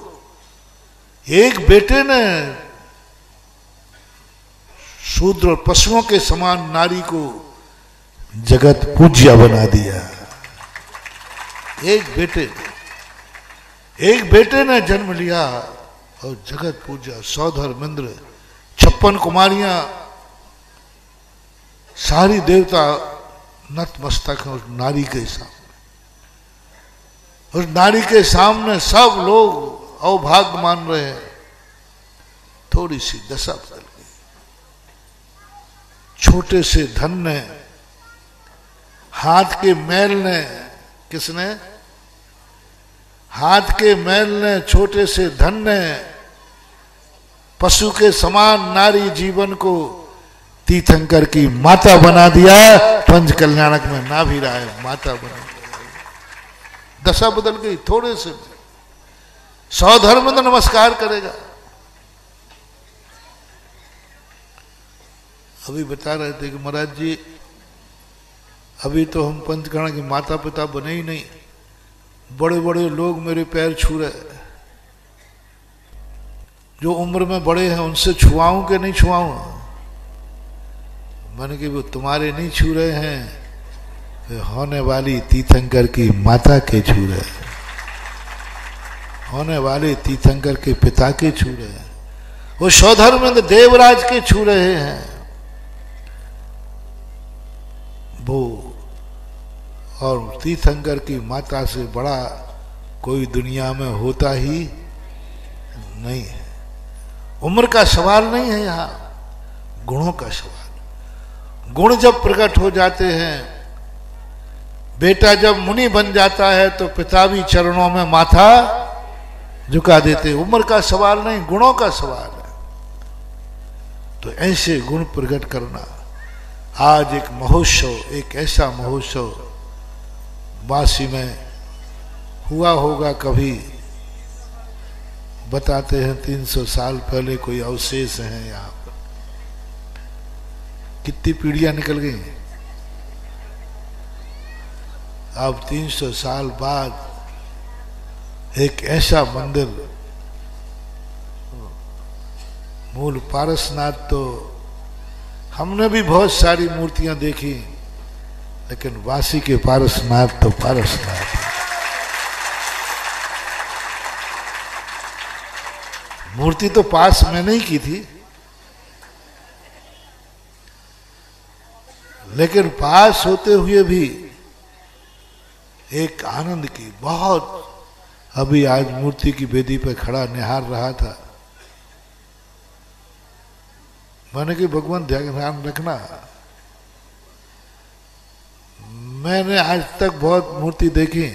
एक बेटे ने शूद्र और पशुओं के समान नारी को जगत पूज्य बना दिया। एक बेटे ने जन्म लिया और जगत पूजा। सौधर्मेंद्र 56 कुमारियां, सारी देवता नतमस्तक है उस नारी के सामने। उस नारी के सामने सब लोग अवभाग्य मान रहे हैं। थोड़ी सी दशा बदल गई। छोटे से धन ने, हाथ के मैल ने, किसने? हाथ के मैल ने, छोटे से धन ने पशु के समान नारी जीवन को तीर्थंकर की माता बना दिया। पंच कल्याणक में ना भी रहा है, माता बना दिया। दशा बदल गई थोड़े से। सौधर्मेंद्र नमस्कार करेगा। अभी बता रहे थे कि महाराज जी, अभी तो हम पंचकर्ण के माता पिता बने ही नहीं, बड़े बड़े लोग मेरे पैर छू रहे। जो उम्र में बड़े हैं उनसे छुआऊं कि नहीं छुआऊं? मैंने कि वो तुम्हारे नहीं छू रहे हैं, होने वाली तीर्थंकर की माता के छू रहे हैं, होने वाले तीर्थंकर के पिता के छू रहे हैं, वो सौधर्मेंद्र देवराज के छू रहे हैं। वो और तीर्थंकर की माता से बड़ा कोई दुनिया में होता ही नहीं है। उम्र का सवाल नहीं है, यहां गुणों का सवाल। गुण जब प्रकट हो जाते हैं, बेटा जब मुनि बन जाता है तो पिता भी चरणों में माथा झुका देते। उम्र का सवाल नहीं, गुणों का सवाल है। तो ऐसे गुण प्रकट करना आज एक महोत्सव, एक ऐसा महोत्सव वासी में हुआ होगा कभी। बताते हैं 300 साल पहले कोई अवशेष हैं यहाँ पर। कितनी पीढ़ियां निकल गई। अब 300 साल बाद एक ऐसा मंदिर, मूल पारसनाथ, तो हमने भी बहुत सारी मूर्तियां देखी, लेकिन वासी के पारसनाथ तो पारसनाथ। मूर्ति तो पास में नहीं की थी, लेकिन पास होते हुए भी एक आनंद की बहुत। अभी आज मूर्ति की वेदी पर खड़ा निहार रहा था, मैंने कि भगवान ध्यान रखना, मैंने आज तक बहुत मूर्ति देखी,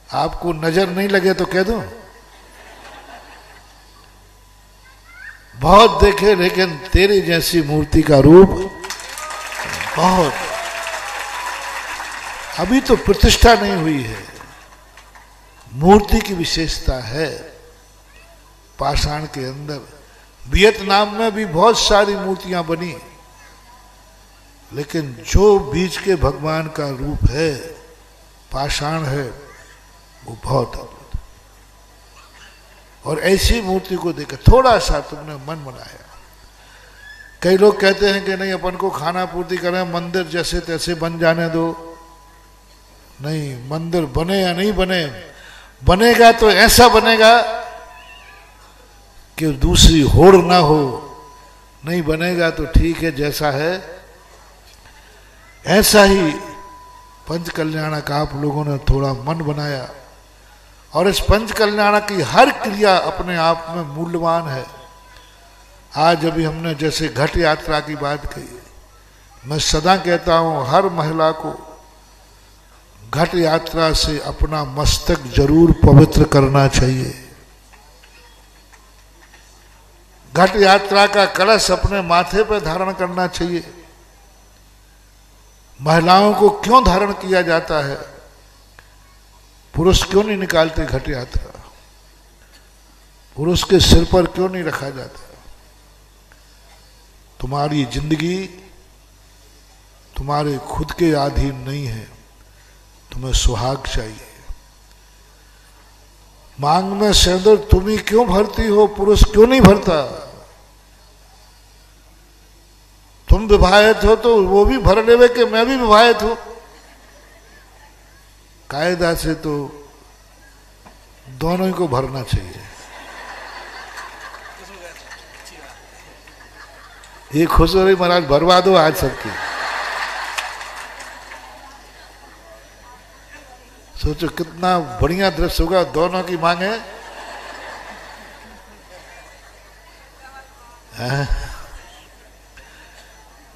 आपको नजर नहीं लगे तो कह दो। बहुत देखे, लेकिन तेरी जैसी मूर्ति का रूप बहुत। अभी तो प्रतिष्ठा नहीं हुई है। मूर्ति की विशेषता है पाषाण के अंदर। वियतनाम में भी बहुत सारी मूर्तियां बनी, लेकिन जो बीच के भगवान का रूप है, पाषाण है, वो बहुत अद्भुत। और ऐसी मूर्ति को देखकर थोड़ा सा तुमने मन बनाया। कई लोग कहते हैं कि नहीं, अपन को खाना पूर्ति करें, मंदिर जैसे तैसे बन जाने दो। नहीं, मंदिर बने या नहीं बने, बनेगा तो ऐसा बनेगा कि दूसरी होड़ ना हो। नहीं बनेगा तो ठीक है, जैसा है ऐसा ही। पंच कल्याणक आप लोगों ने थोड़ा मन बनाया, और इस पंच कल्याणक की हर क्रिया अपने आप में मूल्यवान है। आज अभी हमने जैसे घट यात्रा की बात कही, मैं सदा कहता हूं हर महिला को घट यात्रा से अपना मस्तक जरूर पवित्र करना चाहिए। घट यात्रा का कलश अपने माथे पर धारण करना चाहिए। महिलाओं को क्यों धारण किया जाता है? पुरुष क्यों नहीं निकालते घट यात्रा? पुरुष के सिर पर क्यों नहीं रखा जाता? तुम्हारी जिंदगी तुम्हारे खुद के अधीन नहीं है, तुम्हें सुहाग चाहिए। मांग में सिंदूर तुम ही क्यों भरती हो, पुरुष क्यों नहीं भरता? तुम विवाहित हो तो वो भी भर लेवे कि मैं भी विवाहित हूं। कायदा से तो दोनों ही को भरना चाहिए। ये खुश हो रही महाराज, भरवा दो आज सबकी। सोचो कितना बढ़िया दृश्य होगा, दोनों की मांगे।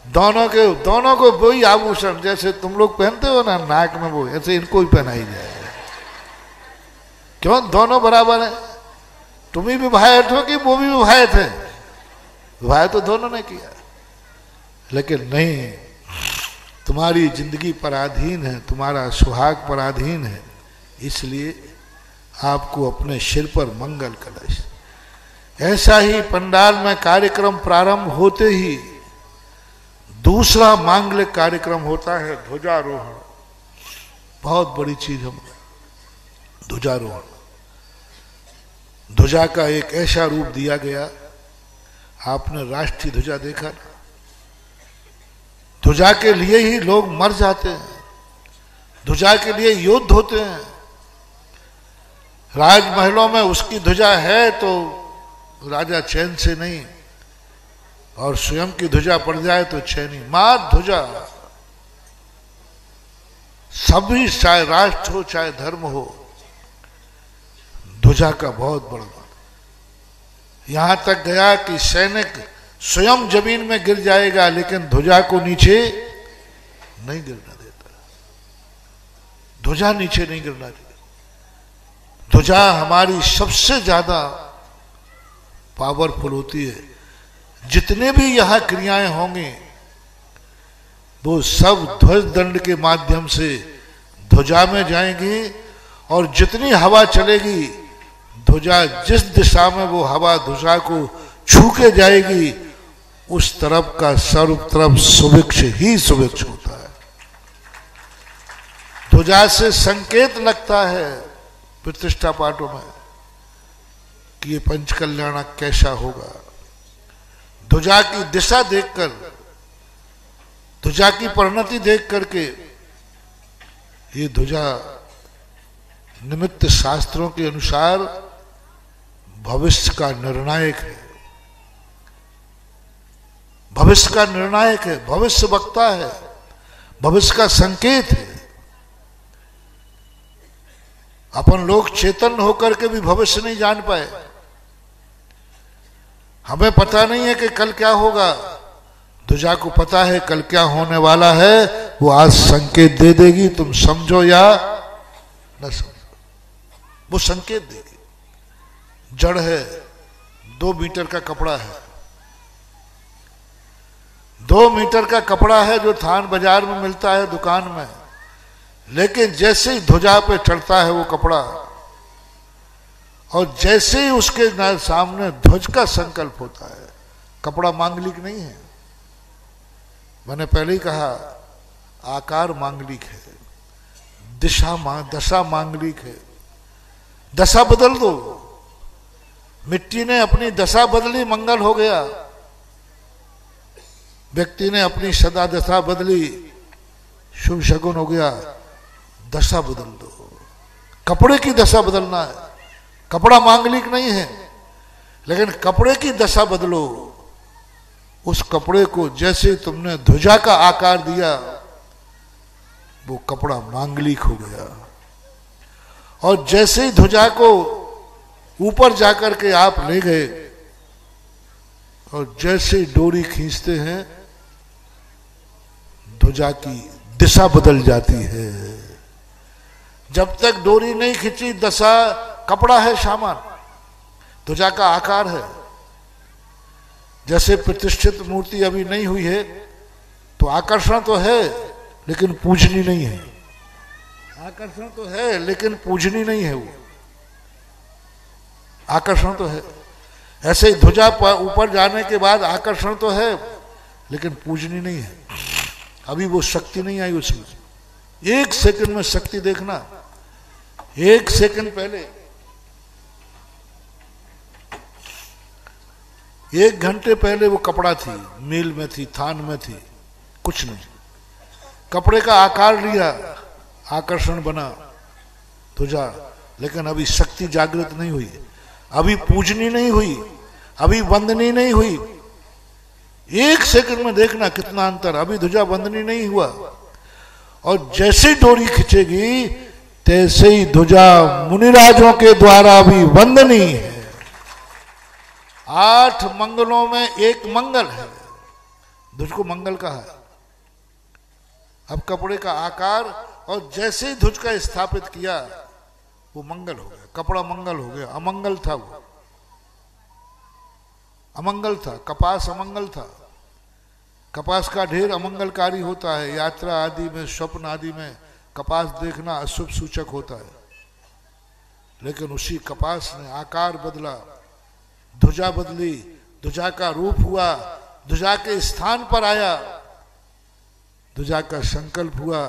दोनों को वही आभूषण जैसे तुम लोग पहनते हो ना नाक में, वो ऐसे इनको भी पहनाई जाए। क्यों? दोनों बराबर है। तुम ही विवाहित हो कि वो भी विवाहित है? विवाह तो दोनों ने किया, लेकिन नहीं, तुम्हारी जिंदगी पराधीन है, तुम्हारा सुहाग पराधीन है। इसलिए आपको अपने सिर पर मंगल कलश। ऐसा ही पंडाल में कार्यक्रम प्रारंभ होते ही दूसरा मांगलिक कार्यक्रम होता है ध्वजारोहण। बहुत बड़ी चीज है ध्वजारोहण। ध्वजा का एक ऐसा रूप दिया गया, आपने राष्ट्रीय ध्वजा देखा? ध्वजा के लिए ही लोग मर जाते हैं। ध्वजा के लिए युद्ध होते हैं। राजमहलों में उसकी ध्वजा है तो राजा चैन से नहीं, और स्वयं की ध्वजा पड़ जाए तो चैनी। मात ध्वजा, सभी, चाहे राष्ट्र हो चाहे धर्म हो, ध्वजा का बहुत बड़ा मान। यहां तक गया कि सैनिक स्वयं जमीन में गिर जाएगा लेकिन ध्वजा को नीचे नहीं गिरना देता। ध्वजा नीचे नहीं गिरना देता। ध्वजा हमारी सबसे ज्यादा पावरफुल होती है। जितने भी यहां क्रियाएं होंगी वो सब ध्वज दंड के माध्यम से ध्वजा में जाएंगी, और जितनी हवा चलेगी ध्वजा जिस दिशा में वो हवा ध्वजा को छू के जाएगी उस तरफ का सर्व तरफ सुभिक्ष ही सुभिक्ष होता है। ध्वजा से संकेत लगता है प्रतिष्ठा पाठों में कि ये पंचकल्याणक कैसा होगा। ध्वजा की दिशा देखकर, ध्वजा की परिणति देख करके ये ध्वजा निमित्त शास्त्रों के अनुसार भविष्य का निर्णायक है। भविष्य का निर्णायक है, भविष्य वक्ता है, भविष्य का संकेत है। अपन लोग चेतन होकर के भी भविष्य नहीं जान पाए। हमें पता नहीं है कि कल क्या होगा, ध्वजा को पता है कल क्या होने वाला है। वो आज संकेत दे देगी, तुम समझो या न समझो, वो संकेत देगी। जड़ है, 2 मीटर का कपड़ा है, 2 मीटर का कपड़ा है जो थान बाजार में मिलता है दुकान में, लेकिन जैसे ही ध्वजा पे चढ़ता है वो कपड़ा, और जैसे ही उसके सामने ध्वज का संकल्प होता है, कपड़ा मांगलिक नहीं है। मैंने पहले ही कहा आकार मांगलिक है, दशा मांगलिक है। दशा बदल दो, मिट्टी ने अपनी दशा बदली, मंगल हो गया। व्यक्ति ने अपनी सदा दशा बदली, शुभ शगुन हो गया। दशा बदल दो, कपड़े की दशा बदलना है। कपड़ा मांगलिक नहीं है, लेकिन कपड़े की दशा बदलो। उस कपड़े को जैसे तुमने ध्वजा का आकार दिया वो कपड़ा मांगलिक हो गया, और जैसे ही ध्वजा को ऊपर जाकर के आप ले गए और जैसे ही डोरी खींचते हैं ध्वजा की दिशा बदल जाती है। जब तक डोरी नहीं खींची, दशा कपड़ा है, सामान, ध्वजा का आकार है। जैसे प्रतिष्ठित मूर्ति अभी नहीं हुई है तो आकर्षण तो है लेकिन पूजनी नहीं है। आकर्षण तो है लेकिन पूजनी नहीं है। वो आकर्षण तो है। ऐसे ही ध्वजा ऊपर जाने के बाद आकर्षण तो है लेकिन पूजनी नहीं है। अभी वो शक्ति नहीं आई उसमें। 1 सेकंड में शक्ति देखना। 1 सेकंड पहले, 1 घंटे पहले वो कपड़ा थी, मील में थी, थान में थी, कुछ नहीं। कपड़े का आकार लिया, आकर्षण बना ध्वजा, लेकिन अभी शक्ति जागृत नहीं हुई, अभी पूजनी नहीं हुई, अभी वंदनी नहीं हुई। 1 सेकंड में देखना कितना अंतर। अभी ध्वजा वंदनी नहीं हुआ, और जैसे डोरी खिंचेगी तैसे ही ध्वजा मुनिराजों के द्वारा भी वंदनी है। 8 मंगलों में एक मंगल है, ध्वज को मंगल कहा है। अब कपड़े का आकार और जैसे ही ध्वज का स्थापित किया वो मंगल हो गया, कपड़ा मंगल हो गया। अमंगल था वो, अमंगल था, कपास अमंगल था। कपास का ढेर अमंगलकारी होता है। यात्रा आदि में, स्वप्न आदि में कपास देखना अशुभ सूचक होता है, लेकिन उसी कपास ने आकार बदला, ध्वजा बदली, ध्वजा का रूप हुआ, ध्वजा के स्थान पर आया, ध्वजा का संकल्प हुआ,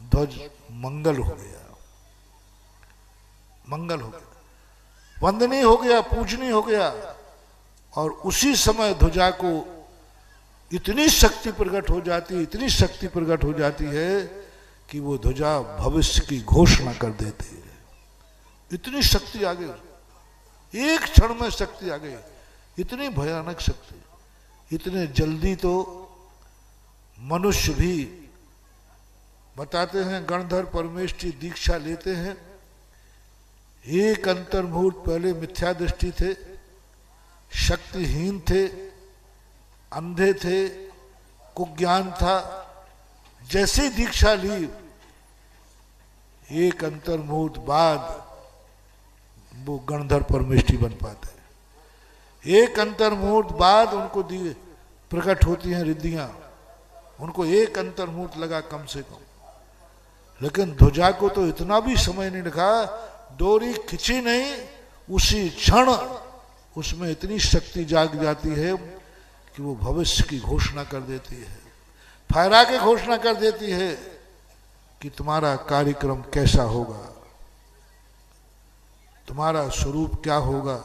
ध्वज मंगल हो गया, मंगल हो गया, वंदनीय हो गया, पूजनीय हो गया। और उसी समय ध्वजा को इतनी शक्ति प्रकट हो जाती है, इतनी शक्ति प्रकट हो जाती है कि वो ध्वजा भविष्य की घोषणा कर देती है। इतनी शक्ति आ गई, एक क्षण में शक्ति आ गई, इतनी भयानक शक्ति। इतने जल्दी तो मनुष्य भी, बताते हैं गणधर परमेष्ठी दीक्षा लेते हैं, एक अंतर्मुहूर्त पहले मिथ्या दृष्टि थे, शक्तिहीन थे, अंधे थे, कुज्ञान था। जैसे ही दीक्षा ली, एक अंतर्मुहूर्त बाद वो गणधर परमेष्ठी बन पाते हैं। एक अंतर्मुहूर्त बाद उनको प्रकट होती हैं रिद्धियां, उनको एक अंतर्मुहूर्त लगा कम से कम। लेकिन ध्वजा को तो इतना भी समय नहीं लगा, डोरी खिंची नहीं, उसी क्षण उसमें इतनी शक्ति जाग जाती है कि वो भविष्य की घोषणा कर देती है, फहरा के घोषणा कर देती है कि तुम्हारा कार्यक्रम कैसा होगा, तुम्हारा स्वरूप क्या होगा।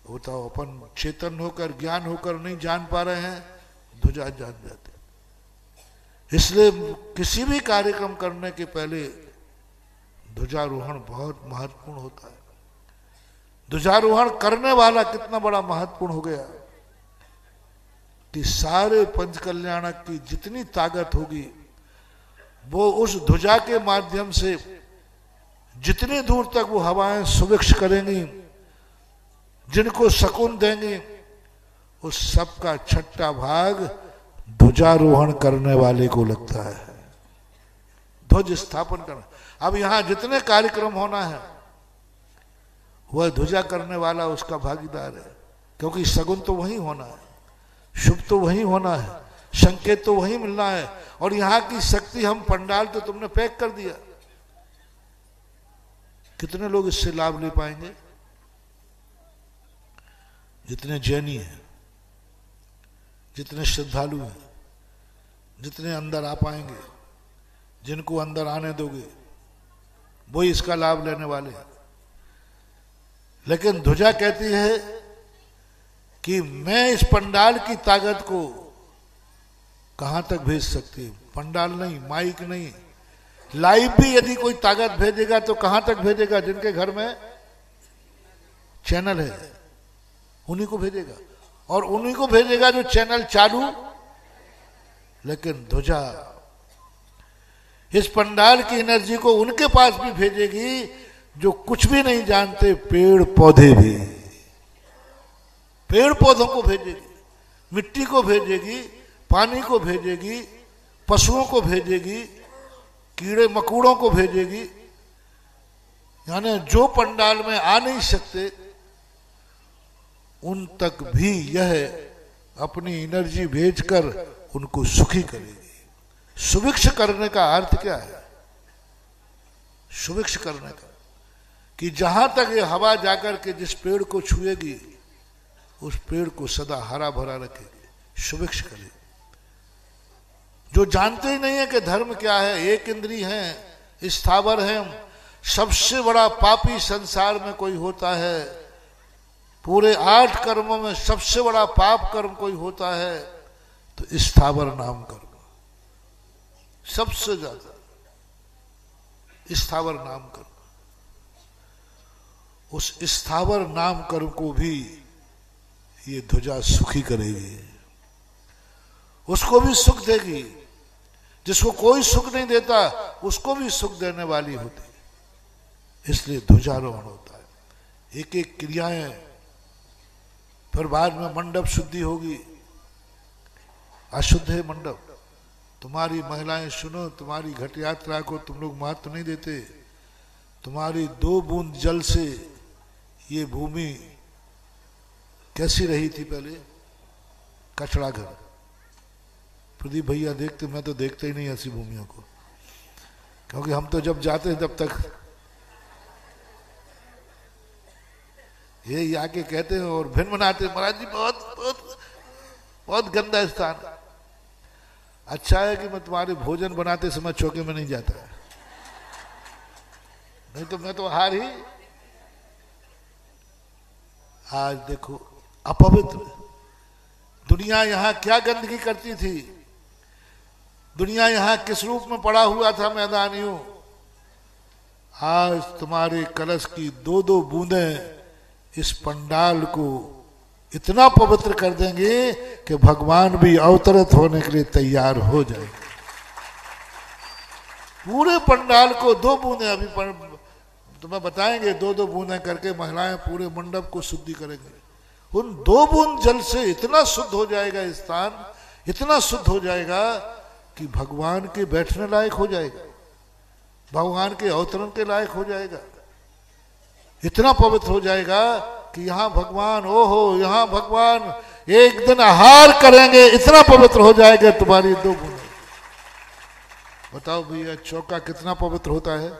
बताओ, अपन चेतन होकर, ज्ञान होकर नहीं जान पा रहे हैं, ध्वजा जान जाते। इसलिए किसी भी कार्यक्रम करने के पहले ध्वजारोहण बहुत महत्वपूर्ण होता है। ध्वजारोहण करने वाला कितना बड़ा महत्वपूर्ण हो गया कि सारे पंच कल्याणक की जितनी ताकत होगी वो उस ध्वजा के माध्यम से जितनी दूर तक वो हवाएं सुविक्ष करेंगी, जिनको शकुन देंगी, उस सब का छठा भाग ध्वजारोहण करने वाले को लगता है। ध्वज स्थापन करना। अब यहां जितने कार्यक्रम होना है वह ध्वजा करने वाला उसका भागीदार है, क्योंकि शगुन तो वही होना है, शुभ तो वही होना है, संकेत तो वही मिलना है। और यहां की शक्ति, हम पंडाल तो तुमने पैक कर दिया, कितने लोग इससे लाभ ले पाएंगे? जितने जैनी हैं, जितने श्रद्धालु हैं, जितने अंदर आ पाएंगे, जिनको अंदर आने दोगे, वही इसका लाभ लेने वाले हैं। लेकिन ध्वजा कहती है कि मैं इस पंडाल की ताकत को कहां तक भेज सकती हूं। पंडाल नहीं, माइक नहीं, लाइव भी यदि कोई ताकत भेजेगा तो कहां तक भेजेगा? जिनके घर में चैनल है उन्हीं को भेजेगा, और उन्हीं को भेजेगा जो चैनल चालू। लेकिन ध्वजा इस पंडाल की एनर्जी को उनके पास भी भेजेगी जो कुछ भी नहीं जानते, पेड़ पौधे भी। पेड़ पौधों को भेजेगी, मिट्टी को भेजेगी, पानी को भेजेगी, पशुओं को भेजेगी, कीड़े मकोड़ों को भेजेगी। यानी जो पंडाल में आ नहीं सकते उन तक भी यह अपनी एनर्जी भेजकर उनको सुखी करेगी। सुभिक्ष करने का अर्थ क्या है? सुभिक्ष करने का कि जहां तक ये हवा जाकर के जिस पेड़ को छुएगी उस पेड़ को सदा हरा भरा रखेगी, सुभिक्ष करेगी। जो जानते ही नहीं है कि धर्म क्या है, एक इंद्रिय है, स्थावर है, सबसे बड़ा पापी संसार में कोई होता है, पूरे 8 कर्मों में सबसे बड़ा पाप कर्म कोई होता है तो स्थावर नाम कर्म, सबसे ज्यादा स्थावर नाम कर्म। उस स्थावर नाम कर्म को भी ये ध्वजा सुखी करेगी, उसको भी सुख देगी। जिसको कोई सुख नहीं देता उसको भी सुख देने वाली होती, इसलिए ध्वजारोहण होता है। एक एक क्रियाएं, फिर बाद में मंडप शुद्धि होगी। अशुद्ध है मंडप। तुम्हारी महिलाएं सुनो, तुम्हारी घट यात्रा को तुम लोग महत्व नहीं देते। तुम्हारी 2 बूंद जल से ये भूमि कैसी रही थी पहले? कचड़ा घर। प्रदीप भैया देखते, मैं तो देखते ही नहीं ऐसी भूमियों को, क्योंकि हम तो जब जाते हैं तब तक ये आके कहते हैं और भिन्न मनाते हैं, महाराज जी बहुत बहुत बहुत गंदा स्थान। अच्छा है कि मैं तुम्हारे भोजन बनाते समय चौके में नहीं जाता है, नहीं तो मैं तो हार ही। आज देखो अपवित्र दुनिया यहां क्या गंदगी करती थी। दुनिया यहां किस रूप में पड़ा हुआ था मैदानियों, आज तुम्हारे कलश की दो दो बूंदें इस पंडाल को इतना पवित्र कर देंगे कि भगवान भी अवतरित होने के लिए तैयार हो जाए। पूरे पंडाल को दो बूंदें, अभी तुम्हें बताएंगे, दो दो बूंदें करके महिलाएं पूरे मंडप को शुद्धि करेंगे। उन दो बूंद जल से इतना शुद्ध हो जाएगा स्थान, इतना शुद्ध हो जाएगा कि भगवान के बैठने लायक हो जाएगा, भगवान के अवतरण के लायक हो जाएगा। इतना पवित्र हो जाएगा कि यहां भगवान, ओहो यहां भगवान एक दिन आहार करेंगे, इतना पवित्र हो जाएगा तुम्हारी दो बूंदें। बताओ भैया चौका कितना पवित्र होता है,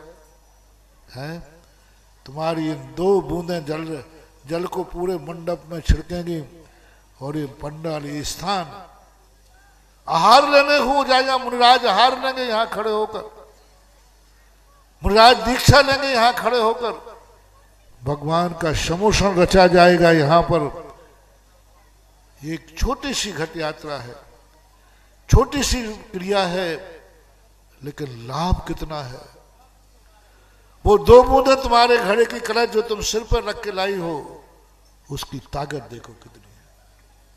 हैं? तुम्हारी इन दो बूंदें जल को पूरे मंडप में छिड़केंगी और ये पंडाल, ये स्थान आहार लेने हो जाएगा। मुनिराज आहार लेंगे यहां खड़े होकर, मुनिराज दीक्षा लेंगे यहां खड़े होकर, भगवान का समोषण रचा जाएगा यहां पर। एक छोटी सी घट यात्रा है, छोटी सी क्रिया है, लेकिन लाभ कितना है। वो दो बूंदें तुम्हारे घड़े की कलश जो तुम सिर पर रख के लाई हो, उसकी ताकत देखो कितनी है,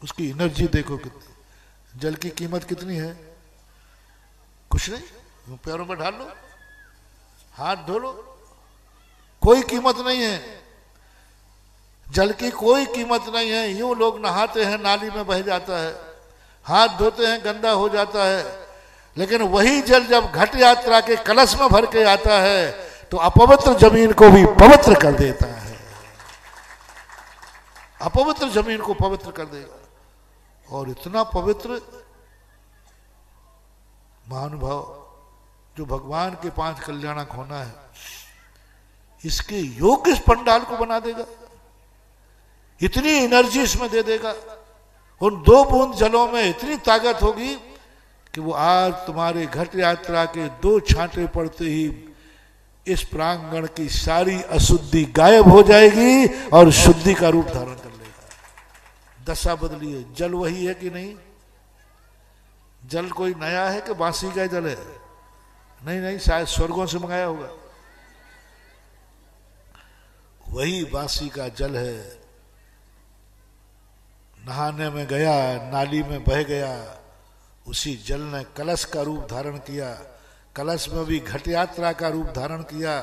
उसकी एनर्जी देखो कितनी। जल की कीमत कितनी है? कुछ नहीं, पैरों में ढाल लो, हाथ धो लो, कोई कीमत नहीं है। जल की कोई कीमत नहीं है। यूं लोग नहाते हैं, नाली में बह जाता है, हाथ धोते हैं, गंदा हो जाता है, लेकिन वही जल जब घट यात्रा के कलश में भर के आता है तो अपवित्र जमीन को भी पवित्र कर देता है, अपवित्र जमीन को पवित्र कर देगा। और इतना पवित्र महानुभाव जो भगवान के 5 कल्याणक होना है, इसके योग्य इस पंडाल को बना देगा, इतनी एनर्जी इसमें दे देगा। उन दो बूंद जलों में इतनी ताकत होगी कि वो आज तुम्हारे घट यात्रा के 2 छांटे पड़ते ही इस प्रांगण की सारी अशुद्धि गायब हो जाएगी और शुद्धि का रूप धारण कर लेगा। दशा बदली है। जल वही है कि नहीं? जल कोई नया है कि बांसी का जल है? नहीं नहीं, शायद स्वर्गों से मंगाया होगा। वही बांसी का जल है। नहाने में गया, नाली में बह गया, उसी जल ने कलश का रूप धारण किया, कलश में भी घट यात्रा का रूप धारण किया।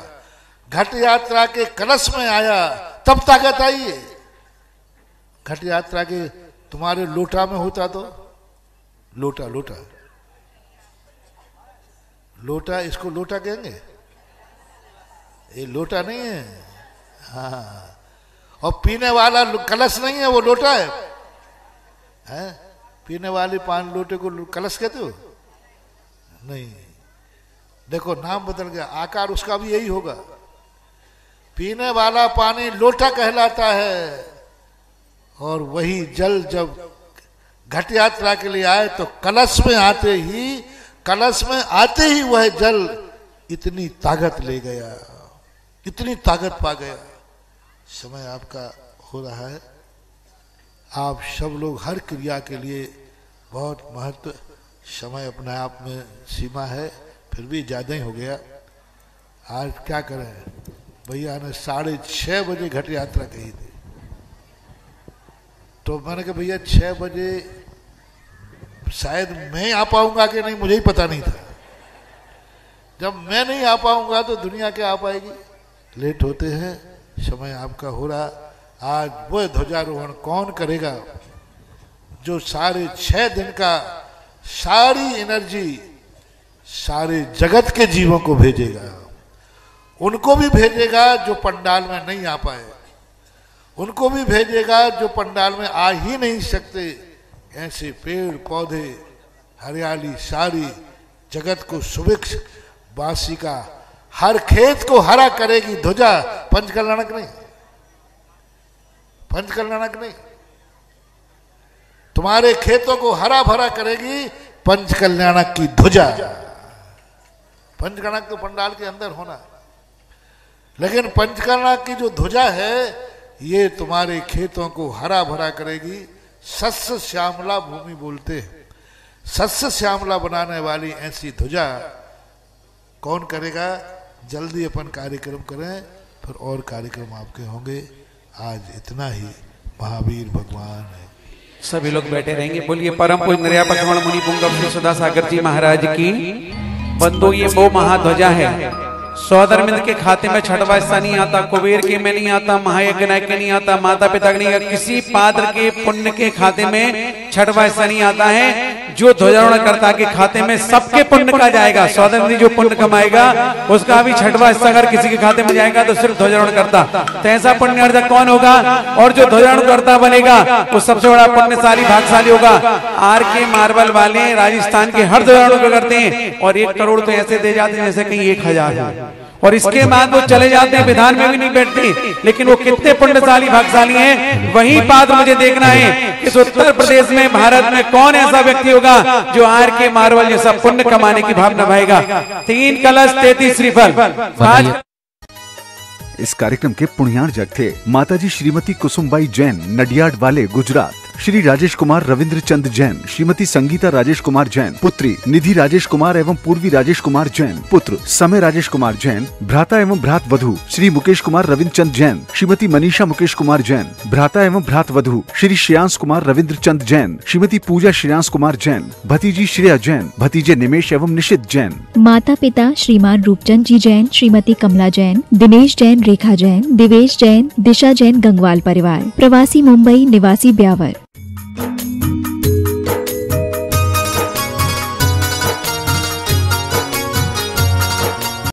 घट यात्रा के कलश में आया तब ताकत आई है। घट यात्रा के तुम्हारे लोटा में होता तो लोटा लोटा लोटा, इसको लोटा कहेंगे, ये लोटा नहीं है। हाँ, और पीने वाला कलश नहीं है, वो लोटा है, हैं? पीने वाले 5 लोटे को कलश कहते हो? नहीं, देखो नाम बदल गया, आकार उसका भी यही होगा। पीने वाला पानी लोटा कहलाता है। और वही जल जब घट यात्रा के लिए आए तो कलश में आते ही वह जल इतनी ताकत ले गया, इतनी ताकत पा गया। समय आपका हो रहा है। आप सब लोग हर क्रिया के लिए बहुत महत्व, समय अपने आप में सीमा है, फिर भी ज्यादा ही हो गया। आज क्या करें, भैया ने 6:30 बजे घट यात्रा कही थी, तो मैंने कहा भैया 6 बजे शायद मैं आ पाऊंगा कि नहीं मुझे ही पता नहीं था। जब मैं नहीं आ पाऊंगा तो दुनिया क्या आ पाएगी। लेट होते हैं, समय आपका हो रहा। आज वो ध्वजारोहण कौन करेगा जो 6.5 दिन का सारी एनर्जी सारे जगत के जीवों को भेजेगा। उनको भी भेजेगा जो पंडाल में नहीं आ पाए, उनको भी भेजेगा जो पंडाल में आ ही नहीं सकते। ऐसे पेड़ पौधे, हरियाली सारी जगत को सुभिक्ष, बांसी का हर खेत को हरा करेगी ध्वजा। पंचकल्याणक नहीं, पंचकल्याणक नहीं, तुम्हारे खेतों को हरा भरा करेगी पंचकल्याणक की ध्वजा। पंचकल्याणक तो पंडाल के अंदर होना, लेकिन पंचकल्याणक की जो ध्वजा है ये तुम्हारे खेतों को हरा भरा करेगी। सस्य श्यामला भूमि बोलते हैं। सस्य श्यामला बनाने वाली ऐसी ध्वजा कौन करेगा? जल्दी अपन कार्यक्रम करें, फिर और कार्यक्रम आपके होंगे। आज इतना ही। महावीर भगवान है। सभी लोग बैठे रहेंगे। बोलिए परम पूज्य निर्यापक श्रवण मुनि पुंगव श्री सुधा सागर जी महाराज की। बंधु ये वो महाध्वजा है, सौदरमिंद के खाते में छठवा हिस्सा नहीं आता, कुबेर के में नहीं आता, महायज्ञ के नहीं आता, माता पिता के नहीं आता, किसी पात्र के पुण्य के खाते में छठवा हिस्सा नहीं आता है। जो ध्वजारोहणकर्ता के खाते में सबके पुण्य का जाएगा, सौदरमिंद जो पुण्य कमाएगा उसका भी छठवा हिस्सा अगर किसी के खाते में जाएगा तो सिर्फ ध्वजारोहणकर्ता। तो ऐसा पुण्य अर्जक कौन होगा? और जो ध्वजारोहणकर्ता बनेगा वो सबसे बड़ा पुण्यशाली भागशाली होगा। आर के मार्बल वाले राजस्थान के हर ध्वजारोहण करते हैं और 1 करोड़ तो ऐसे दे जाते हैं जैसे कहीं 1000 है, और इसके बाद वो चले जाते हैं, विधान में भी नहीं बैठते। लेकिन वो कितने पुण्यशाली भागशाली हैं, वही बात मुझे देखना है कि उत्तर प्रदेश में, भारत में कौन ऐसा व्यक्ति होगा जो आर के मार्बल जैसा पुण्य कमाने की भावना भाएगा। 3 कलश 33 श्रीफल। इस कार्यक्रम के पुण्यार्जक थे माताजी श्रीमती कुसुमबाई जैन, नडियाड वाले, गुजरात। श्री राजेश कुमार रविंद्र चंद जैन, श्रीमती संगीता राजेश कुमार जैन, पुत्री निधि राजेश कुमार एवं पूर्वी राजेश कुमार जैन, पुत्र समय राजेश कुमार जैन, भ्राता एवं भ्रात वधु श्री मुकेश कुमार रविंद्र चंद जैन, श्रीमती मनीषा मुकेश कुमार जैन, भ्राता एवं भ्रात वधु श्री श्रेयांश कुमार रविंद्र चंद जैन, श्रीमती पूजा श्रेयांश कुमार जैन, भतीजी श्रेया जैन, भतीजे निमेश एवं निशित जैन। माता पिता श्रीमान रूपचंद जी जैन, श्रीमती कमला जैन, दिनेश जैन, रेखा जैन, दिवेश जैन, दिशा जैन, गंगवाल परिवार। प्रवासी मुंबई, निवासी ब्यावर।